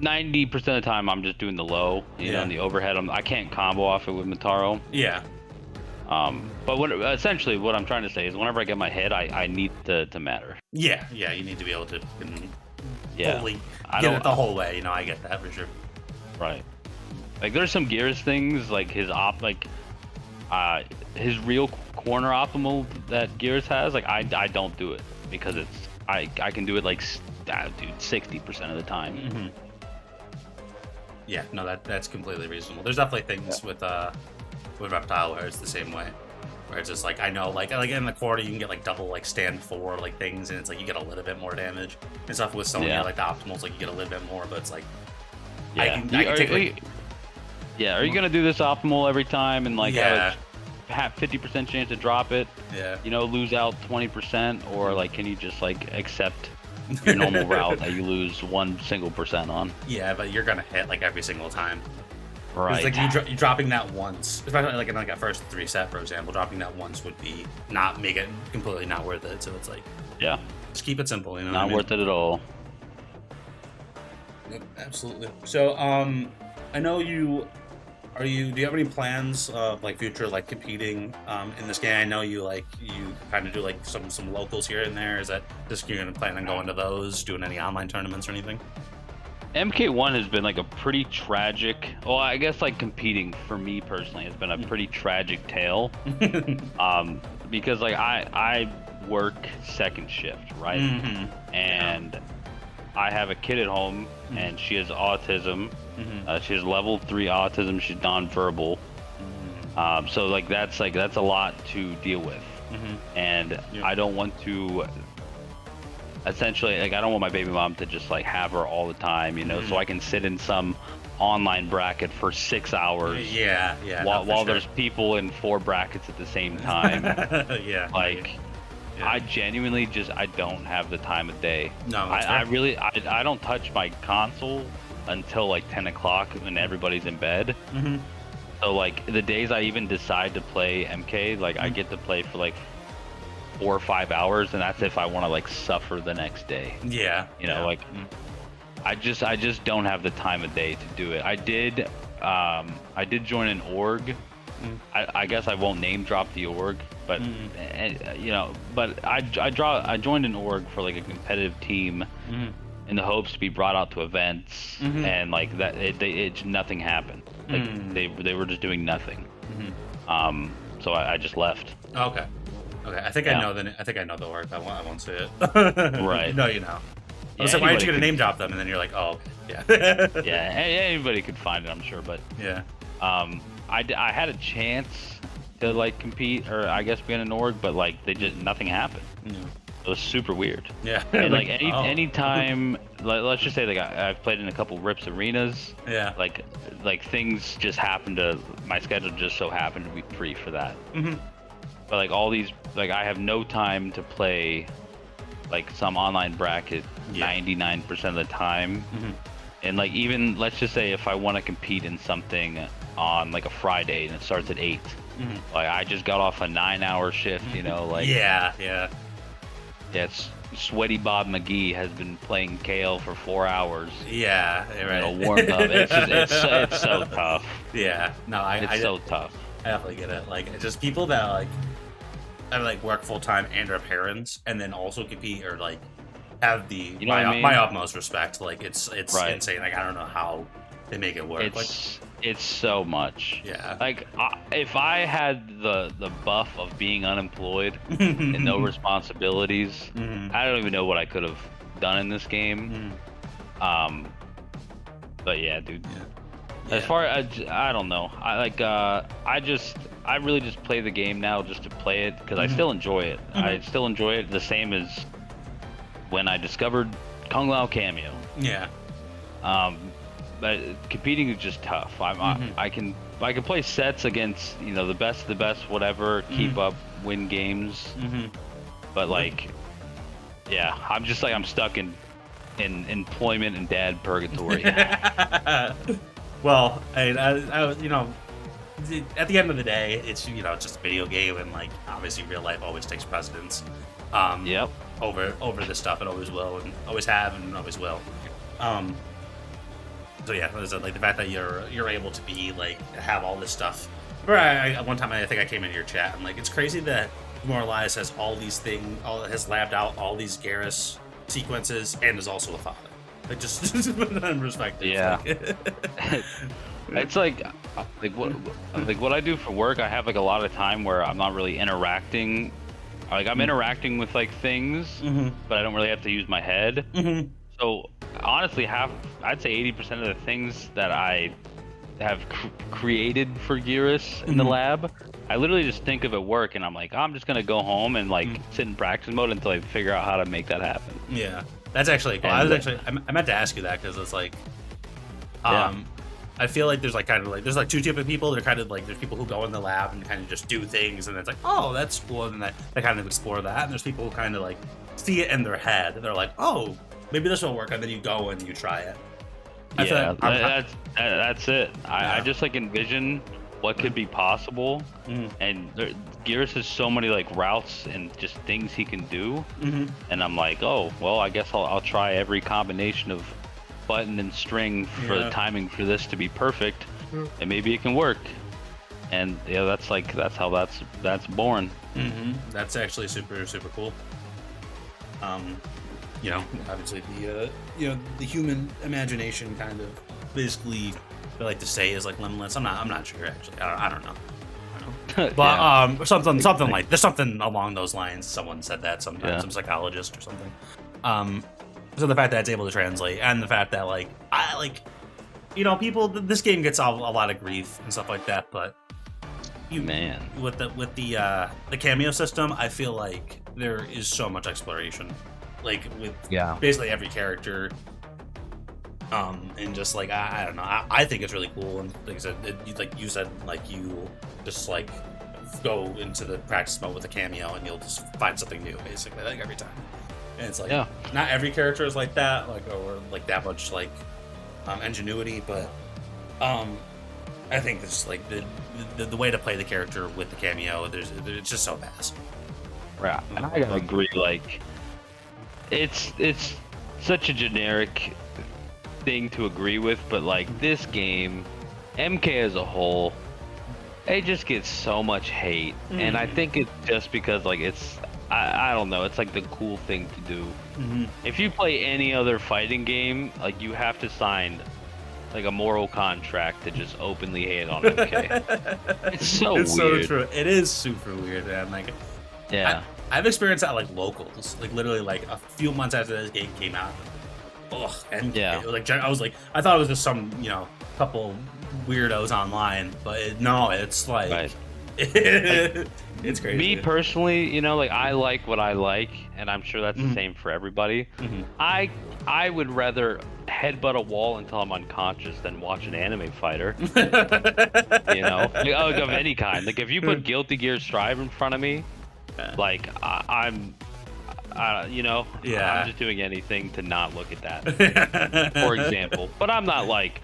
90% of the time, I'm just doing the low, you know, and the overhead. I can't combo off it with Mataro. Yeah. But essentially, what I'm trying to say is, whenever I get my hit, I need to matter. Yeah, you need to be able to fully I get it the whole way. You know, I get that for sure. Right. Like there's some Garrus things, like his his real corner optimal that Garrus has. Like I don't do it because I can do it like 60% of the time. Yeah, no, that's completely reasonable. There's definitely things with Reptile where it's the same way. Where it's just like, I know, like in the quarter you can get like double like stand 4 like things, and it's like you get a little bit more damage and stuff. With Sonya, like the optimals, like you get a little bit more, but it's like I can take like, are you gonna do this optimal every time and like have 50% chance to drop it? Yeah. You know, lose out 20%, or like can you just like accept your normal route that you lose 1% on? Yeah, but you're gonna hit like every single time. Right. It's like you dropping that once, especially like in like a first 3 set, for example, dropping that once would be make it completely not worth it. So it's like, just keep it simple, you know. Not worth it at all. Yep, absolutely. So I know you Do you have any plans of like future like competing in this game? I know you kind of do like some locals here and there. Is that just you're gonna plan on going to those, doing any online tournaments or anything? MK1 has been like a pretty tragic, well, I guess like competing for me personally has been a pretty tragic tale. Because like I work second shift, right? And I have a kid at home and she has autism. She has level 3 autism. She's nonverbal. So like that's a lot to deal with. And I don't want to essentially, like, I don't want my baby mom to just like have her all the time, you know, so I can sit in some online bracket for 6 hours. While there's people in 4 brackets at the same time. I genuinely I don't have the time of day. No, I don't touch my console until like 10 o'clock when everybody's in bed. So like the days I even decide to play MK, like I get to play for like 4 or 5 hours, and that's if I want to like suffer the next day. You know, like I just don't have the time of day to do it. I did join an org. I guess I won't name drop the org, but you know, but I joined an org for like a competitive team in the hopes to be brought out to events, and like that it nothing happened. Like they were just doing nothing. So I just left. Okay. I think I know the org. I won't say it. Right. No, you know. I was like, why didn't you get a name drop them? And then you're like, oh, yeah. Anybody could find it, I'm sure, but I had a chance to like compete, or I guess be in an org, but like nothing happened. It was super weird. And like anytime, let's just say like I've played in a couple Rips arenas. Like things just happened to, my schedule just so happened to be free for that. But like all these, like I have no time to play like some online bracket 99% of the time. And like even, let's just say if I want to compete in something on like a Friday and it starts at 8, like I just got off a 9-hour shift, you know, like it's Sweaty Bob McGee has been playing KL for 4 hours. Right. You know, warmed up. It's so tough. It's so tough. I definitely get it. Like, it's just people that like work full time and are parents, and then also compete or like have the my utmost respect. Like, it's insane. Like, I don't know how they make it work. It's so much. Like, if I had the buff of being unemployed and no responsibilities, I don't even know what I could have done in this game. But yeah, dude. As far as I don't know, I really just play the game now just to play it because I still enjoy it. I still enjoy it the same as when I discovered Kung Lao Cameo. But competing is just tough. I can play sets against, you know, the best of the best, whatever, keep up, win games. But like, I'm just like, I'm stuck in employment and dad purgatory. Well, I you know, at the end of the day, it's, you know, it's just a video game, and like obviously real life always takes precedence. Over this stuff. It always will, and always have, and always will. So yeah, like the fact that you're able to be like have all this stuff. One time I think I came into your chat and like, it's crazy that Domorolize has all these has labbed out all these Garrus sequences and is also a father. Like, just in perspective. It's like what I do for work. I have like a lot of time where I'm not really interacting. Like I'm interacting with like things, but I don't really have to use my head. So honestly, I'd say 80% of the things that I have created for Garrus in the lab, I literally just think of at work, and I'm like, I'm just gonna go home and like sit in practice mode until I figure out how to make that happen. That's actually cool. I meant to ask you that because it's like, I feel like there's like kind of like there's like two types of people. They're kind of like, there's people who go in the lab and kind of just do things, and it's like, oh, that's cool, and then they kind of explore that. And there's people who kind of like see it in their head. They're like, oh, maybe this will work, and then you go and you try it. That's it. I just like envision what could be possible, and Garrus has so many like routes and just things he can do, and I'm like, oh well, I guess I'll try every combination of button and string for the timing for this to be perfect, and maybe it can work. And yeah, that's how that's born. That's actually super cool. You know, obviously the human imagination kind of basically, I like to say, is like limitless. I'm not sure actually. I don't know. But something like there's something along those lines. Someone said that sometimes, some psychologist or something. So the fact that it's able to translate, and the fact that people, this game gets a lot of grief and stuff like that, but with the cameo system, I feel like there is so much exploration, like with basically every character. And just like I don't know, I think it's really cool, and like I said, you said you just like go into the practice mode with a cameo and you'll just find something new basically like every time. And it's like not every character is like that, or that much ingenuity, but I think it's like the way to play the character with the cameo, it's just so vast. Right, and I gotta agree, like it's such a generic thing to agree with, but like this game, MK as a whole, it just gets so much hate, and I think it's just because like it's I don't know, it's like the cool thing to do. If you play any other fighting game, like you have to sign like a moral contract to just openly hate on MK. It's weird. So true. It is super weird, man. Like, I've experienced that like locals, like literally like a few months after this game came out. I was like, I thought it was just some couple weirdos online, but it's like it's crazy. Me personally, like I like what I like, and I'm sure that's the same for everybody. I would rather headbutt a wall until I'm unconscious than watch an anime fighter. Of any kind. Like if you put Guilty Gear Strive in front of me, like I'm just doing anything to not look at that, for example. But I'm not like,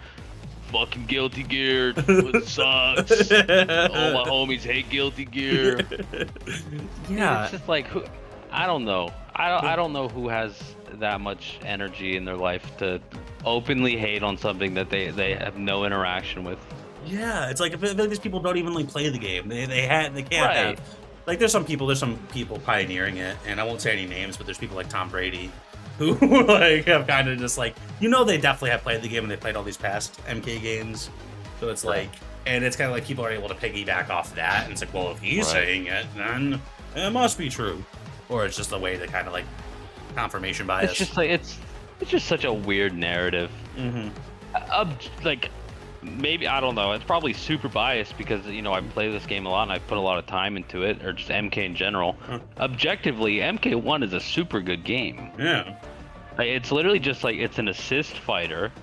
fucking Guilty Gear, it sucks. All my homies hate Guilty Gear. It's just like, I don't know. I don't know who has that much energy in their life to openly hate on something that they have no interaction with. Yeah, it's like if these people don't even play the game. They can't have. Like there's some people pioneering it, and I won't say any names, but there's people like Tom Brady who like have kind of just like, they definitely have played the game and they played all these past MK games. So it's like, and it's kind of like people are able to piggyback off that, and it's like, well, if he's saying it, then it must be true. Or it's just a way to kind of like confirmation bias. It's just like it's just such a weird narrative. Like maybe, I don't know, it's probably super biased because I play this game a lot and I put a lot of time into it, or just MK in general. Objectively, MK1 is a super good game. It's literally just like, it's an assist fighter,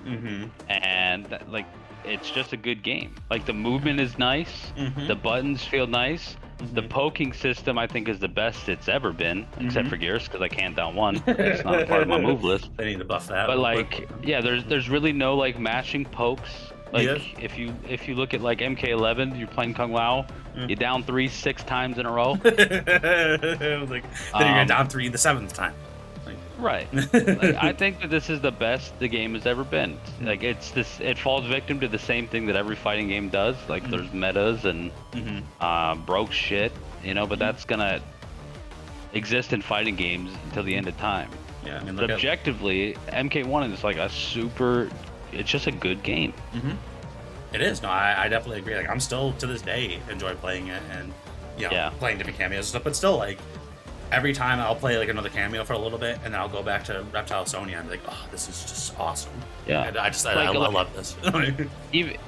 and like it's just a good game. Like the movement is nice, the buttons feel nice, the poking system I think is the best it's ever been, except for Gears, because I can't down one. It's not a part of my move list. They need to buff that. But like, there's really no like mashing pokes. Like if you look at like MK11, you're playing Kung Lao, you're down 6 times in a row. Then you're down 3 the 7th time. Right. Like, I think that this is the best the game has ever been. Like it falls victim to the same thing that every fighting game does. Like there's metas and broke shit, but that's gonna exist in fighting games until the end of time. Yeah, I mean, but objectively, MK1 is like it's just a good game. It is. No, I definitely agree. Like I'm still to this day enjoy playing it, and playing different cameos and stuff. But still, like every time I'll play like another cameo for a little bit, and then I'll go back to Reptile Sonya and be like, oh, this is just awesome. Yeah. And I love this.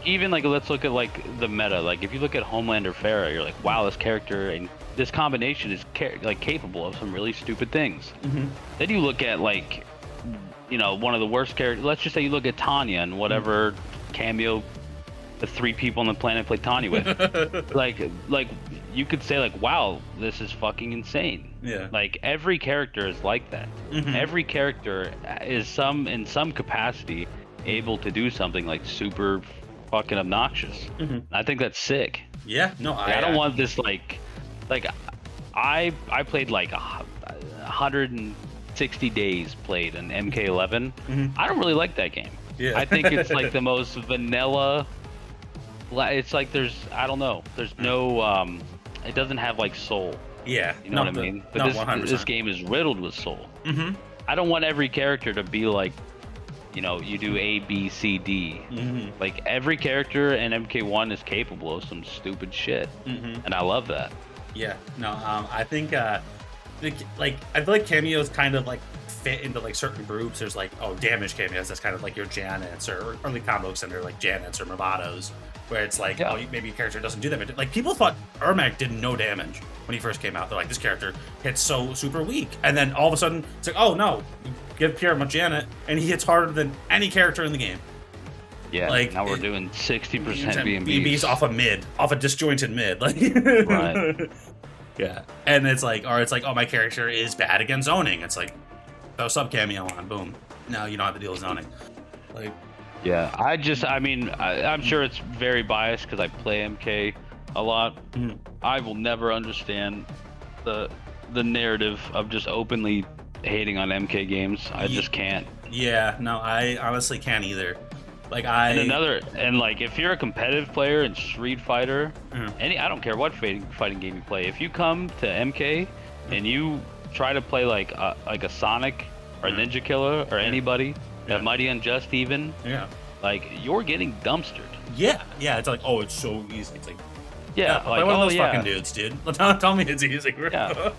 even like, let's look at like the meta. Like if you look at Homelander Farah, you're like, wow, this character and this combination is capable of some really stupid things. Then you look at like, one of the worst characters. Let's just say you look at Tanya and whatever cameo the 3 people on the planet play Tanya with. like you could say like, wow, this is fucking insane. Yeah. Like every character is like that. Every character is in some capacity able to do something like super fucking obnoxious. I think that's sick. Yeah. No, I don't want this like I played like 160 days played in MK11. I don't really like that game. I think it's like the most vanilla it's like I don't know. There's no it doesn't have like soul. Yeah. You know what I mean? But no, this 100%. this game is riddled with soul. Mm-hmm. I don't want every character to be like, you know, you do A, B, C, D. Mm-hmm. Like every character in MK1 is capable of some stupid shit, and I love that. Yeah. No. I think like I feel like cameos kind of like fit into like certain groups. There's like damage cameos. That's kind of like your Janets or early combo extender like Janets or Bravados, where it's like maybe a character doesn't do that. Like people thought Ermac did no damage when he first came out. They're like, this character hits so super weak, and then all of a sudden it's like, oh no, give Pierre a Janet and he hits harder than any character in the game. Yeah, like now we're doing 60% BBs off a disjointed mid, like right. Yeah, and it's like, oh, my character is bad against zoning. It's like, throw sub cameo on, boom. No, you don't have to deal with zoning. Like, yeah, I'm sure it's very biased because I play MK a lot. I will never understand the narrative of just openly hating on MK games. I just can't. Yeah, no, I honestly can't either. Like and like if you're a competitive player in Street Fighter, I don't care what fighting game you play. If you come to MK and you try to play like a Sonic or Ninja Killer or anybody, Mighty Unjust even, like you're getting dumpstered. Yeah, it's like, oh, it's so easy. It's like, like one of those fucking dudes, dude. Tell me it's easy. Yeah.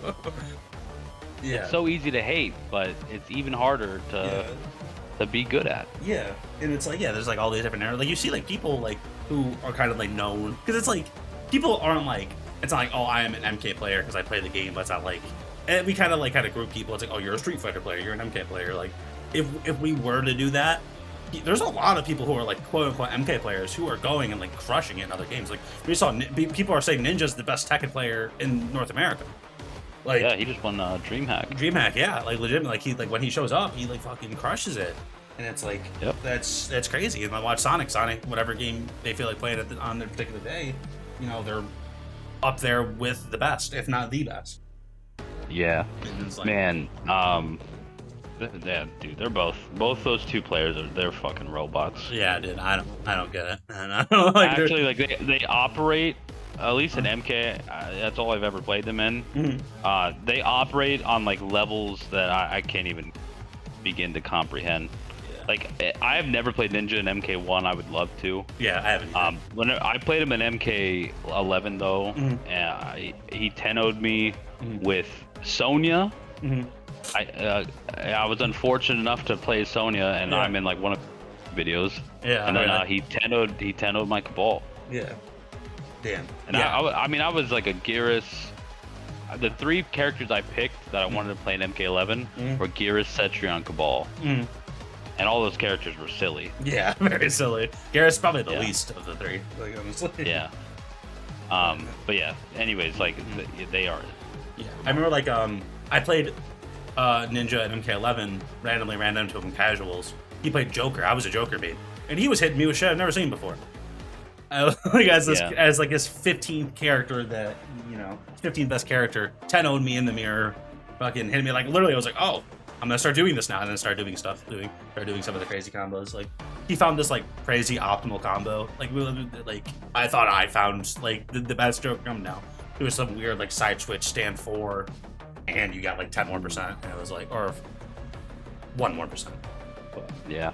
Yeah. It's so easy to hate, but it's even harder to be good at. Yeah, and it's like, there's like all these different areas. Like you see like people like who are kind of like known, because it's like people aren't like, it's not like, oh, I am an MK player because I play the game, but it's not like, and we kind of group people. It's like, oh, you're a Street Fighter player, you're an MK player. Like if we were to do that, there's a lot of people who are like quote unquote MK players who are going and like crushing it in other games. Like we saw people are saying Ninja's the best Tekken player in North America. Like, yeah, he just won DreamHack. DreamHack, yeah, like legitimately, like when he shows up, he like fucking crushes it, and it's like, that's crazy. And I watch Sonic, whatever game they feel like playing on their particular day, you know, they're up there with the best, if not the best. Yeah, Like, man, yeah, dude, they're both those two players they're fucking robots. Yeah, dude, I don't get it. I don't like actually like they operate. At least in MK, that's all I've ever played them in. They operate on like levels that I can't even begin to comprehend. Yeah. Like I have never played Ninja in MK1. I would love to. Yeah, I haven't. When I played him in MK11 though, he 10-0'd me with Sonya. I was unfortunate enough to play Sonya, and I'm in like one of the videos. Yeah, and then he 10-0'd my Cabal. Yeah. Damn. And I was like a Geras. The three characters I picked that I wanted to play in MK11 were Geras, Cetrion, Cabal. And all those characters were silly. Yeah, very silly. Geras is probably the least of the three, like, honestly. Yeah. But yeah, anyways, like, they are. Yeah. I remember, like, I played Ninja at MK11, randomly ran into him in casuals. He played Joker. I was a Joker bait. And he was hitting me with shit I've never seen before. Like as his 15th character that, you know, 15th best character, 10-0'd me in the mirror, fucking hit me, like literally I was like, oh, I'm gonna start doing this now, and then start doing stuff, start doing some of the crazy combos. Like he found this like crazy optimal combo. Like I thought I found like the best Joker combo now. There was some weird like side switch stand 4 and you got like 10 more %, and it was like, or 1 more %. But, yeah.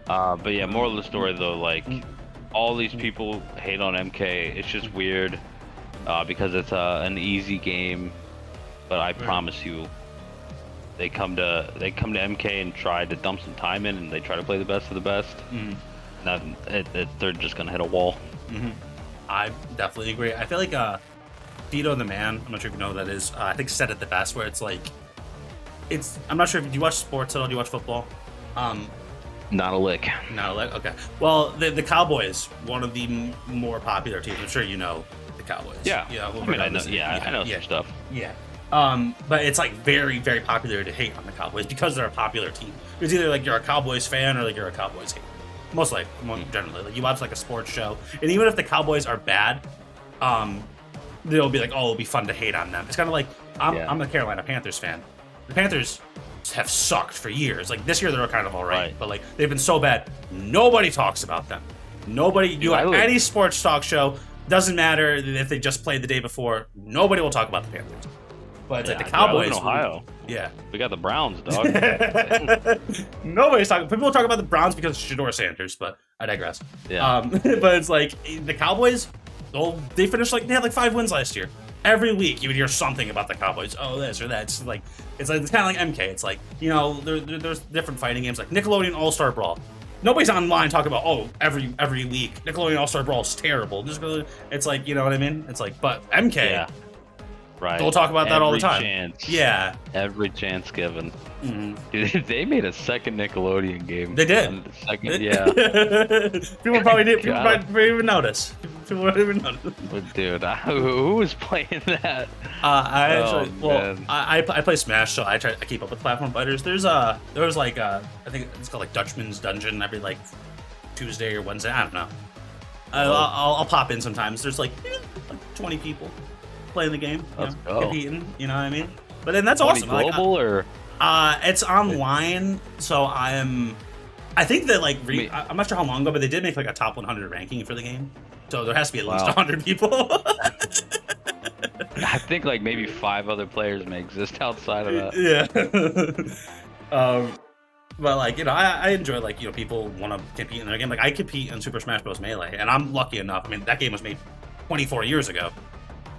But yeah, moral of the story though, like all these people hate on MK. It's just weird because it's an easy game, but I promise you, they come to MK and try to dump some time in, and they try to play the best of the best. They're just gonna hit a wall. I definitely agree. I feel like Fido the Man, I'm not sure if you know who that is. I think said it the best, where it's like, I'm not sure if you watch sports at all. Do you watch football? Not a lick. Not a lick. Okay. Well, the Cowboys, one of the more popular teams. I'm sure you know the Cowboys. Yeah. I know. I know some stuff. Yeah. But it's like very, very popular to hate on the Cowboys because they're a popular team. It's either like you're a Cowboys fan or like you're a Cowboys hater. Most likely, generally, like you watch like a sports show, and even if the Cowboys are bad, they'll be like, oh, it'll be fun to hate on them. It's kind of like I'm a Carolina Panthers fan. The Panthers have sucked for years. Like this year they're kind of all right, but like they've been so bad, nobody talks about them. Nobody, Dude, you have any sports talk show, doesn't matter if they just played the day before, nobody will talk about the Panthers. But it's like the Cowboys. I live in Ohio. Yeah. We got the Browns, dog. Nobody's talking. People talk about the Browns because of Shedeur Sanders, but I digress. Yeah. But it's like the Cowboys. They finished they had like 5 wins last year. Every week you would hear something about the Cowboys. Oh, this or that. It's kind of like MK. It's like, there's different fighting games like Nickelodeon All-Star Brawl. Nobody's online talking about every week Nickelodeon All-Star Brawl is terrible. It's like, you know what I mean? It's like, but MK. Yeah. Right. They'll talk about that all the time. Chance. Yeah. Every chance given. Mm-hmm. Dude, they made a second Nickelodeon game. They did. Yeah. People probably didn't even notice. People wouldn't even notice. Dude, who was playing that? I play Smash, so I keep up with platform fighters. There was I think it's called like Dutchman's Dungeon every like Tuesday or Wednesday. I don't know. I'll pop in sometimes. There's like 20 people playing the game, competing. You know what I mean? But then that's awesome. Global or? It's online, so I think that I'm not sure how long ago, but they did make like a top 100 ranking for the game. So there has to be at least 100 people. I think like maybe 5 other players may exist outside of that. Yeah. But I enjoy people want to compete in their game. Like I compete in Super Smash Bros. Melee, and I'm lucky enough. I mean, that game was made 24 years ago,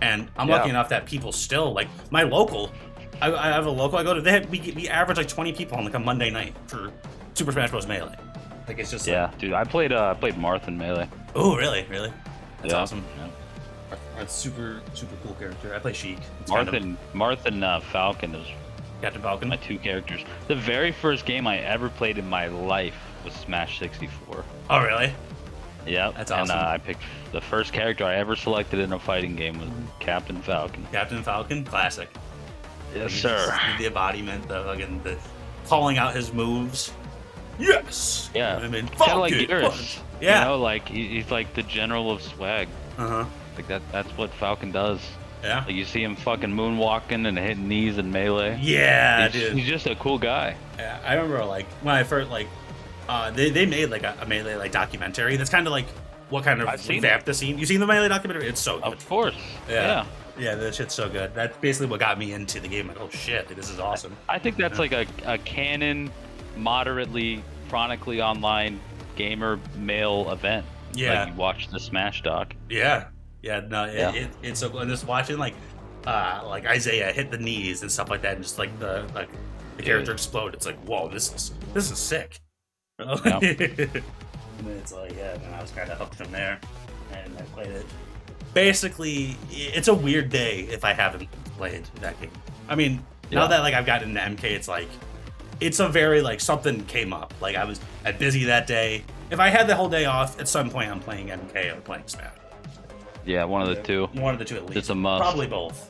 and I'm lucky enough that people still my local. I have a local I go to. We average like 20 people on like a Monday night for Super Smash Bros. Melee. Like it's just dude. I played Marth in Melee. Oh, really? That's awesome. Yeah. That's super cool character. I play Sheik. Marth and Falcon is Captain Falcon. My 2 characters. The very first game I ever played in my life was Smash 64. Oh, really? Yep. That's awesome. And I picked the first character I ever selected in a fighting game was Captain Falcon. Captain Falcon, classic. Yes, sir. The embodiment, the calling out his moves. Yes. Yeah. I mean, kind of like Gears. Yeah. He's like the general of swag. Like that's what Falcon does. Yeah. Like you see him fucking moonwalking and hitting knees in Melee. Yeah, dude. He's just a cool guy. Yeah. I remember when I first they made like a Melee documentary. That's kind of like what kind of revamped the scene. You seen the Melee documentary? It's so good. Of course. Yeah. Yeah, that shit's so good. That's basically what got me into the game. Like, oh shit, this is awesome. I think that's like a canon, moderately, chronically online gamer male event. Yeah. Like you watch the Smash doc. Yeah. Yeah. No, it's so cool. And just watching like Isaiah hit the knees and stuff like that, and just like the character explode. It's like, whoa, this is sick. Yep. And it's like, and I was kind of hooked from there, and I played it. Basically, it's a weird day if I haven't played that game. I mean, now that I've gotten into MK, it's a very something came up. Like I was busy that day. If I had the whole day off, at some point I'm playing MK or playing Smash. Yeah, one of the two. One of the two at least. It's a must. Probably both.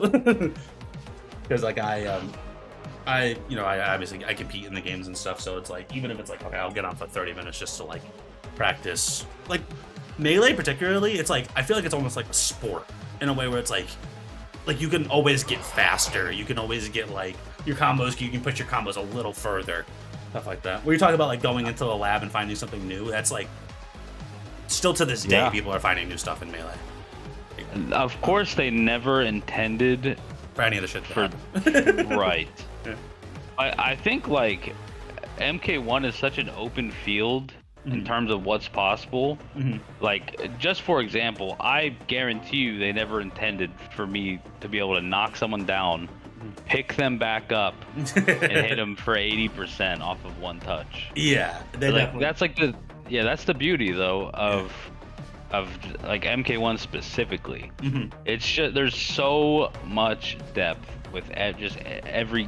Because I obviously I compete in the games and stuff, so it's even if it's okay, I'll get on for 30 minutes just to practice. Melee particularly, it's I feel like it's almost like a sport in a way where it's like you can always get faster, you can always get your combos, you can push your combos a little further, stuff like that. When you're talking about going into the lab and finding something new, that's still to this day people are finding new stuff in Melee. Of course, they never intended for any of the shit to happen. Right. Yeah. I think MK1 is such an open field in terms of what's possible. Just for example, I guarantee you they never intended for me to be able to knock someone down, pick them back up, and hit them for 80% off of one touch. Yeah, that's that's the beauty though of MK1 specifically. It's just there's so much depth with just every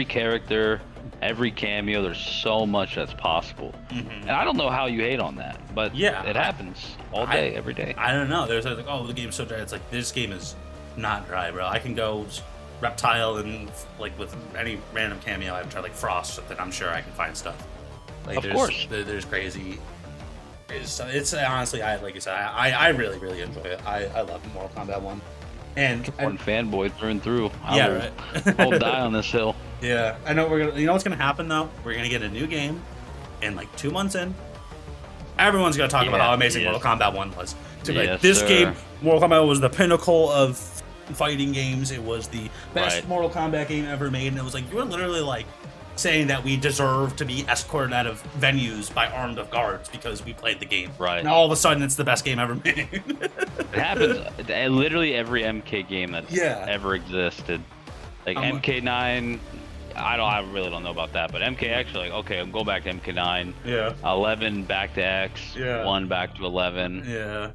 character, every cameo. There's so much that's possible, and I don't know how you hate on that, but it happens all day, every day. I don't know. There's the game's so dry. It's this game is not dry, bro. I can go reptile and with any random cameo. I've tried Frost, something. I'm sure I can find stuff. Of course, there's crazy. It's honestly, like you said, I really enjoy it. I love Mortal Kombat 1. And one fanboy through and through. Right. I'll die on this hill. Yeah, I know we're gonna. You know what's gonna happen though? We're gonna get a new game, and 2 months in, everyone's gonna talk about how amazing Mortal Kombat 1 was. To be like, this game, Mortal Kombat was the pinnacle of fighting games. It was the best Mortal Kombat game ever made, and it was like you were literally like saying that we deserve to be escorted out of venues by armed guards because we played the game. Right. Now all of a sudden it's the best game ever made. It happens. Literally every MK game that's ever existed. Like MK9, I really don't know about that, but MKX, like, okay, I'm going back to MK9. Yeah. 11 back to X. Yeah. 1 back to 11. Yeah.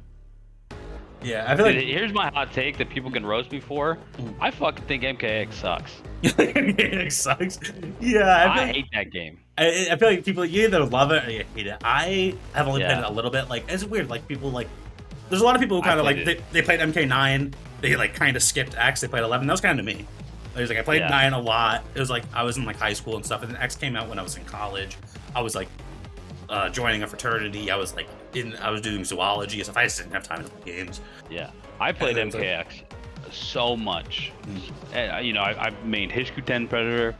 Yeah, I feel like here's my hot take that people can roast me for. I fucking think MKX sucks. MKX sucks. Yeah, I hate that game. I feel like people, you either love it or you hate it. I have only played it a little bit. Like, it's weird. Like, people like, there's a lot of people who kind of like they played MK9. They like kind of skipped X. They played 11. That was kind of me. It was like I played 9 a lot. It was like I was in like high school and stuff, and then X came out when I was in college. I was like joining a fraternity. I was like I was doing zoology and stuff. I just didn't have time to play games. Yeah, I played MKX so much. You know, I made Hishkuten Predator.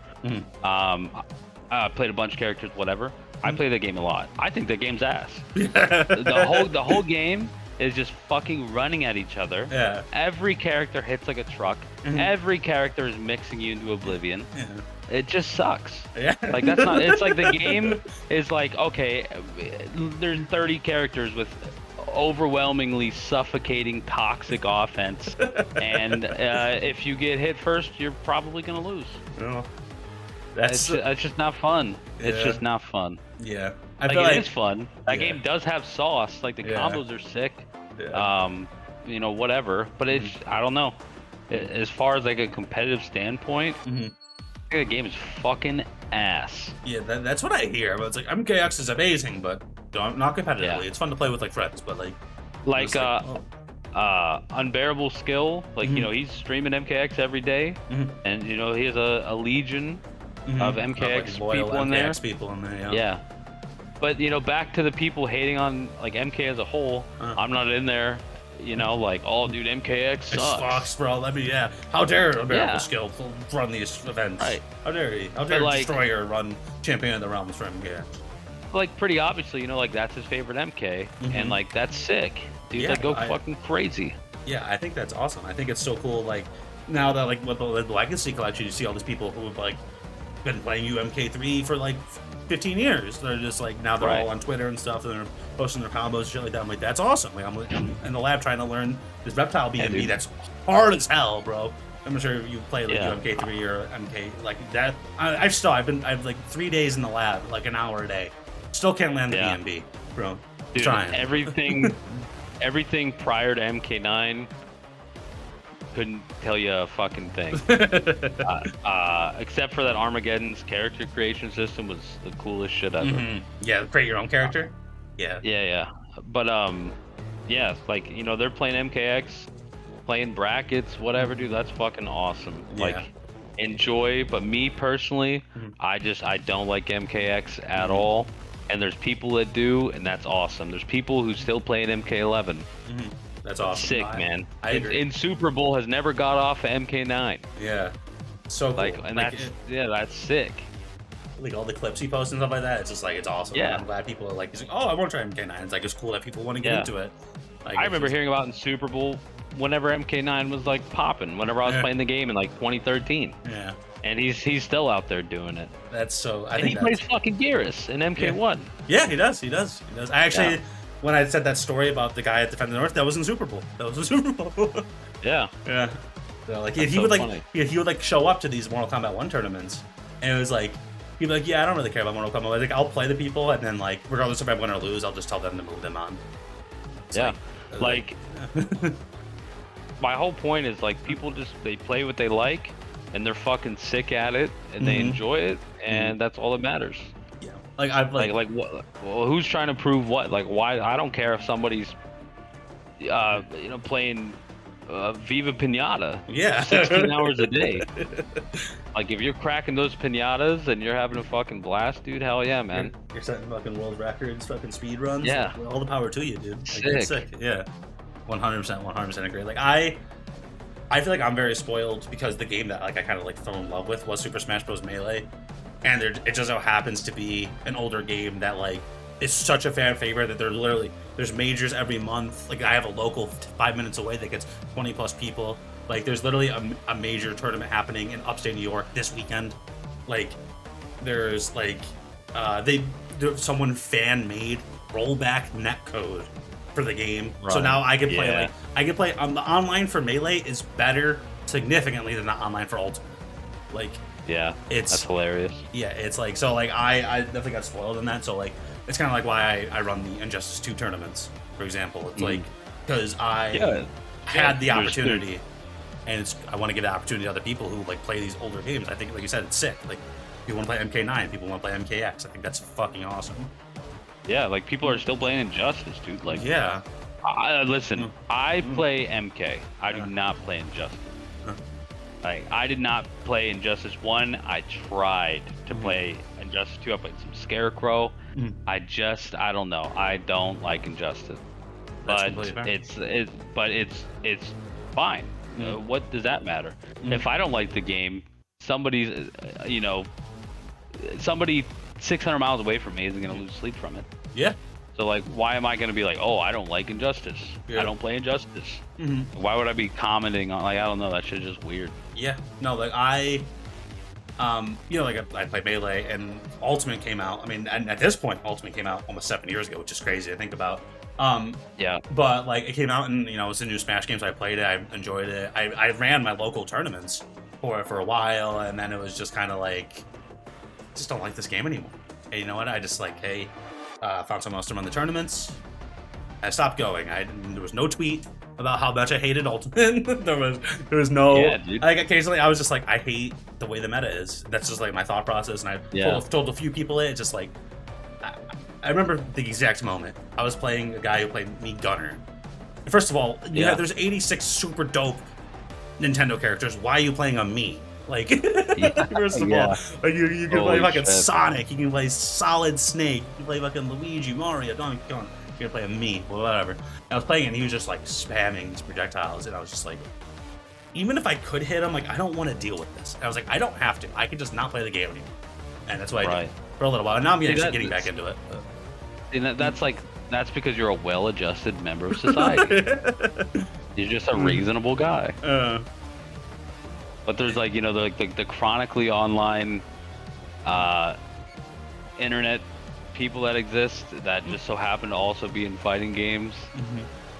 I played a bunch of characters, whatever. I play that game a lot. I think that game's ass. The whole game is just fucking running at each other. Yeah. Every character hits like a truck. Every character is mixing you into oblivion. Yeah. It just sucks. Yeah. Like, that's not, it's like the game is like, okay, there's 30 characters with overwhelmingly suffocating toxic offense, and if you get hit first, you're probably gonna lose. No. It's just not fun. It's just not fun. Yeah. I feel like it is fun. That game does have sauce. Like, the combos are sick. Yeah. You know, whatever. But it's, I don't know. As far as like a competitive standpoint, I think the game is fucking ass. Yeah, that's what I hear. But it's like MKX is amazing, but not competitively. Yeah. It's fun to play with like friends, but like Unbearable Skill. Like, you know, he's streaming MKX every day, and you know, he has a legion of MKX people in there. People in there. Yeah. But, you know, back to the people hating on like MK as a whole. I'm not in there. You know, like, oh, dude, MKX sucks. It's Fox, bro. Let me, How dare Unbearable Skill run these events? Right. How dare he? How dare Destroyer run Champion of the Realms for MKX? Like, pretty obviously, you know, like, that's his favorite MK, and like, that's sick. Dude, like, go fucking crazy. Yeah, I think that's awesome. I think it's so cool. Like, now that like with the Legacy Collection, you see all these people who have like been playing UMK3 for like 15 years. They're just like, now they're all on Twitter and stuff, and they're posting their combos and shit like that. I'm like, that's awesome. Like, I'm in the lab trying to learn this reptile BMB that's hard as hell, bro. I'm sure you play like UMK3 or MK like that. I've like 3 days in the lab, like an hour a day. Still can't land the BMB, bro. Dude, trying. everything prior to MK9 couldn't tell you a fucking thing. Except for that Armageddon's character creation system was the coolest shit ever. Yeah, create your own character. Yeah. But yeah, like, you know, they're playing MKX, playing brackets, whatever, dude. That's fucking awesome. Like, enjoy. But me personally, I don't like MKX at all. And there's people that do, and that's awesome. There's people who still play in MK11. That's awesome. Sick, man. I agree. In Super Bowl has never got off of MK9. Yeah. So cool. Like, and like, that's sick. Like, all the clips he posts and stuff like that, it's just like, it's awesome. Yeah. I'm glad people are like, oh, I want to try MK9. It's like, it's cool that people want to get into it. Like, I remember hearing about in Super Bowl whenever MK9 was like popping, whenever I was playing the game in like 2013. Yeah. And he's still out there doing it. That's so. And he plays fucking Geras in MK1. Yeah, he does. I actually, when I said that story about the guy at Defend the North, that was in Super Bowl. Yeah. Yeah. So like, he would like show up to these Mortal Kombat 1 tournaments, and it was like, he'd be like, yeah, I don't really care about Mortal Kombat. Like, I'll play the people, and then like, regardless if I win or lose, I'll just tell them to move them on. It's like my whole point is, like, people they play what they like, and they're fucking sick at it, and they enjoy it, and that's all that matters. Yeah. Like, I've like what? Well, who's trying to prove what? Like, why? I don't care if somebody's, you know, playing Viva Pinata. 16 hours a day. Like, if you're cracking those pinatas and you're having a fucking blast, dude, hell yeah, man. You're setting fucking world records, fucking speed runs. Yeah. Like, all the power to you, dude. Like, Sick. it's sick. Yeah. 100% agree. Like, I feel like I'm very spoiled because the game that like I kind of like fell in love with was Super Smash Bros. Melee, and it just so happens to be an older game that like it's such a fan favorite that there's majors every month. Like I have a local 5 minutes away that gets 20 plus people. Like there's literally a major tournament happening in upstate New York this weekend. Like there's like someone fan made rollback netcode for the game. Right. So now I can play the online for Melee is better significantly than the online for Ultimate. Like that's hilarious. Yeah, it's like so like I definitely got spoiled in that. So like it's kind of like why I run the Injustice 2 tournaments, for example. It's like because I had the opportunity, and I want to give the opportunity to other people who like play these older games. I think, like you said, it's sick. Like people want to play MK9, people want to play MKX. I think that's fucking awesome. Yeah, like people are still playing Injustice, dude. Like listen, I play MK. I do not play Injustice. Like I did not play Injustice 1. I tried to play Injustice 2. I played some Scarecrow. I don't know. I don't like Injustice. But it's fine. What does that matter? If I don't like the game, somebody 600 miles away from me isn't going to lose sleep from it. Yeah. So like, why am I going to be like, oh, I don't like Injustice. I don't play Injustice. Why would I be commenting on, like, I don't know, that shit's just weird. Yeah. No, like I play Melee and Ultimate came out. I mean, and at this point, Ultimate came out almost 7 years ago, which is crazy to think about. But like it came out and it's a new Smash game, so I played it. I enjoyed it. I ran my local tournaments for a while, and then it was just kind of like, I just don't like this game anymore. And you know what? I just like, hey, found someone else to run the tournaments. I stopped going. There was no tweet about how much I hated Ultimate. there was no like occasionally I was just like, I hate the way the meta is. That's just like my thought process, and I told a few people it. It's just like I remember the exact moment. I was playing a guy who played me Gunner. First of all, there's 86 super dope Nintendo characters. Why are you playing on me? Like, first of all, like you can play fucking Sonic, you can play Solid Snake, you can play fucking Luigi, Mario, Donkey Kong. You're gonna play a me, whatever. I was playing and he was just like spamming these projectiles, and I was just like, even if I could hit him, like I don't want to deal with this. And I was like, I don't have to. I could just not play the game anymore. And that's what I did for a little while. And now I'm getting back into it. And that's because you're a well-adjusted member of society. You're just a reasonable guy. But there's like the chronically online internet people that exist that just so happen to also be in fighting games.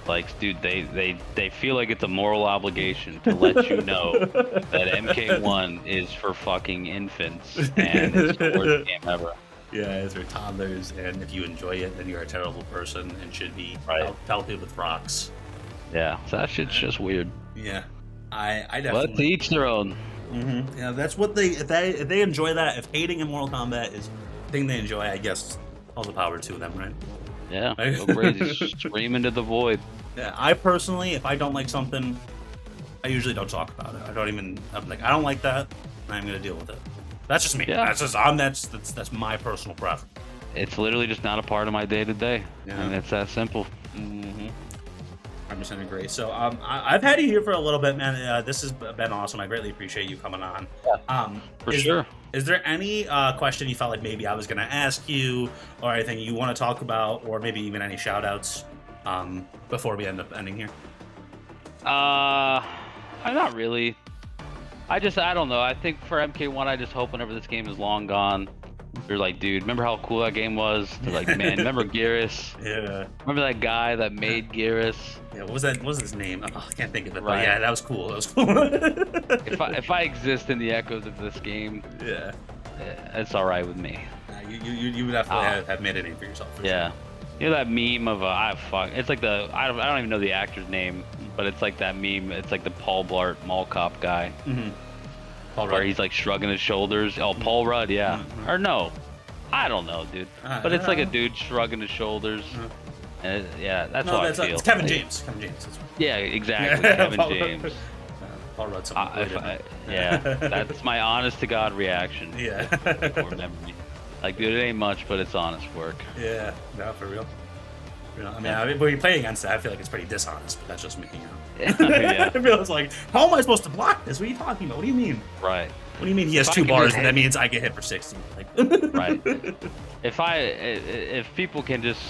Like, dude, they feel like it's a moral obligation to let you know that MK1 is for fucking infants and it's the worst game ever. Yeah, it's for toddlers, and if you enjoy it, then you're a terrible person and should be pelted with rocks. Yeah, so that shit's just weird. Yeah, I definitely. Let's each their own. Yeah, that's what if they enjoy that. If hating in Mortal Kombat is the thing they enjoy, I guess all the power to them, right? Yeah, go crazy, scream into the void. Yeah, I personally, if I don't like something, I usually don't talk about it. I'm like, I don't like that, and I'm gonna deal with it. That's just me. Yeah. That's my personal preference. It's literally just not a part of my day to day, and it's that simple. 100% agree. So I've had you here for a little bit, man. This has been awesome. I greatly appreciate you coming on. For sure. Is there any question you felt like maybe I was going to ask you, or anything you want to talk about, or maybe even any shout outs before we end up ending here? Not really. I don't know. I think for MK1, I just hope whenever this game is long gone, you're like, dude, remember how cool that game was? They're like, man, remember Geras? Yeah. Remember that guy that made Geras? Yeah, what was his name? Oh, I can't think of it. Right. But yeah, that was cool. If I exist in the echoes of this game, it's all right with me. You would definitely have made a name for yourself. For sure. You know that meme of it's like I don't even know the actor's name, but it's like that meme. It's like the Paul Blart Mall Cop guy. Paul where Rudd. He's like shrugging his shoulders. Oh, Paul Rudd, yeah. Or no, I don't know, dude. But it's like a dude shrugging his shoulders. And that's how I feel. It's Kevin James. Kevin James. That's right. Yeah, exactly. Kevin James. Paul Rudd. That's my honest to God reaction. Yeah. Before memory. Like, dude, it ain't much, but it's honest work. Yeah, no, for real. I mean, when you play against that, I feel like it's pretty dishonest, but that's just me. I feel it's like, how am I supposed to block this? What are you talking about? What do you mean? Right. What do you mean he has 2 bars and that means I get hit for 60? Like, Right. If people can just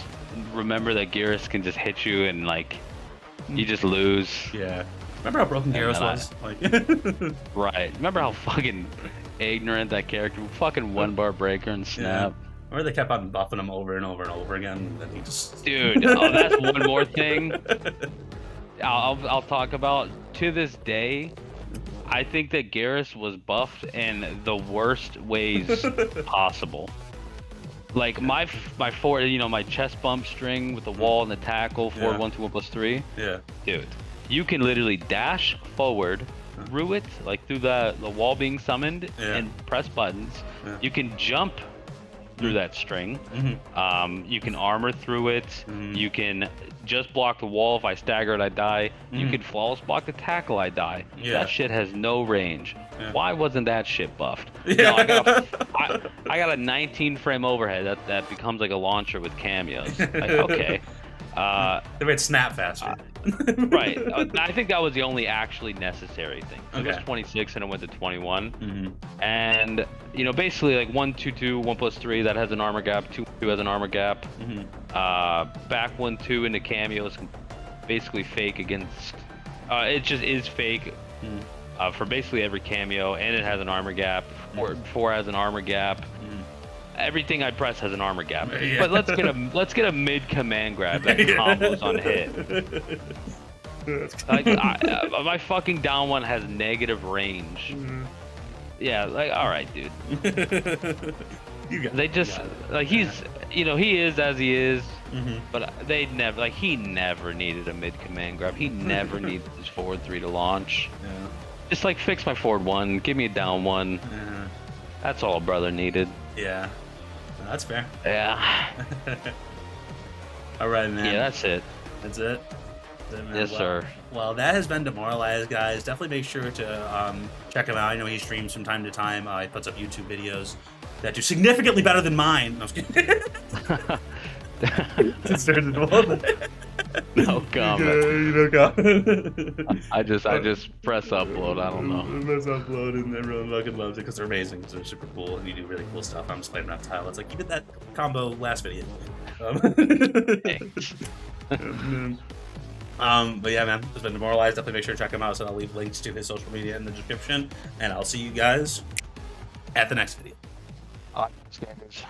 remember that Garrus can just hit you and like you just lose. Yeah. Remember how broken Garrus was? Like, right. Remember how fucking ignorant that character? Fucking one bar breaker and snap. Yeah. Remember they kept on buffing him over and over and over again, and then he just. Dude, oh, that's one more thing. I'll talk about. To this day, I think that Garrus was buffed in the worst ways possible. Like my forward, you know, my chest bump string with the wall and the tackle, forward 1, 2, 1 plus 3. Yeah. Dude, you can literally dash forward through it, like through the wall being summoned, and press buttons. Yeah. You can jump through that string. You can armor through it. You can just block the wall. If I stagger it, I die. You can flawless block the tackle, I die. That shit has no range. Why wasn't that shit buffed? No, I got a 19 frame overhead that becomes like a launcher with cameos. Like, okay. They made snap faster. Right. I think that was the only actually necessary thing. It was 26 and it went to 21. And, you know, basically like 1, 2, 2, 1 plus 3, that has an armor gap. 2, 2 has an armor gap. Back 1, 2 into cameos, basically fake against. It just is fake for basically every cameo, and it has an armor gap. 4 has an armor gap. Everything I press has an armor gap. But let's get a mid command grab that combos on hit. Like my fucking down one has negative range. Yeah, like all right, dude. They just like he's, you know, he is as he is, but they never like he never needed a mid command grab. He never needed his forward 3 to launch. Just like fix my forward 1, give me a down 1. That's all a brother needed. Yeah. That's fair. Yeah. All right, man. Yeah, that's it. That's it? Yes, sir. Well, that has been Domorolize, guys. Definitely make sure to check him out. I know he streams from time to time. He puts up YouTube videos that do significantly better than mine. No, I'm just kidding. No comment. No comment. I just press upload. I don't know. Press upload, and everyone fucking loves it because they're amazing. Because they're super cool, and you do really cool stuff. I'm just playing around with tile. It's like you did that combo last video. Thanks. But yeah, man, it's been Domorolize. Definitely make sure to check him out. So I'll leave links to his social media in the description, and I'll see you guys at the next video. All right, standards.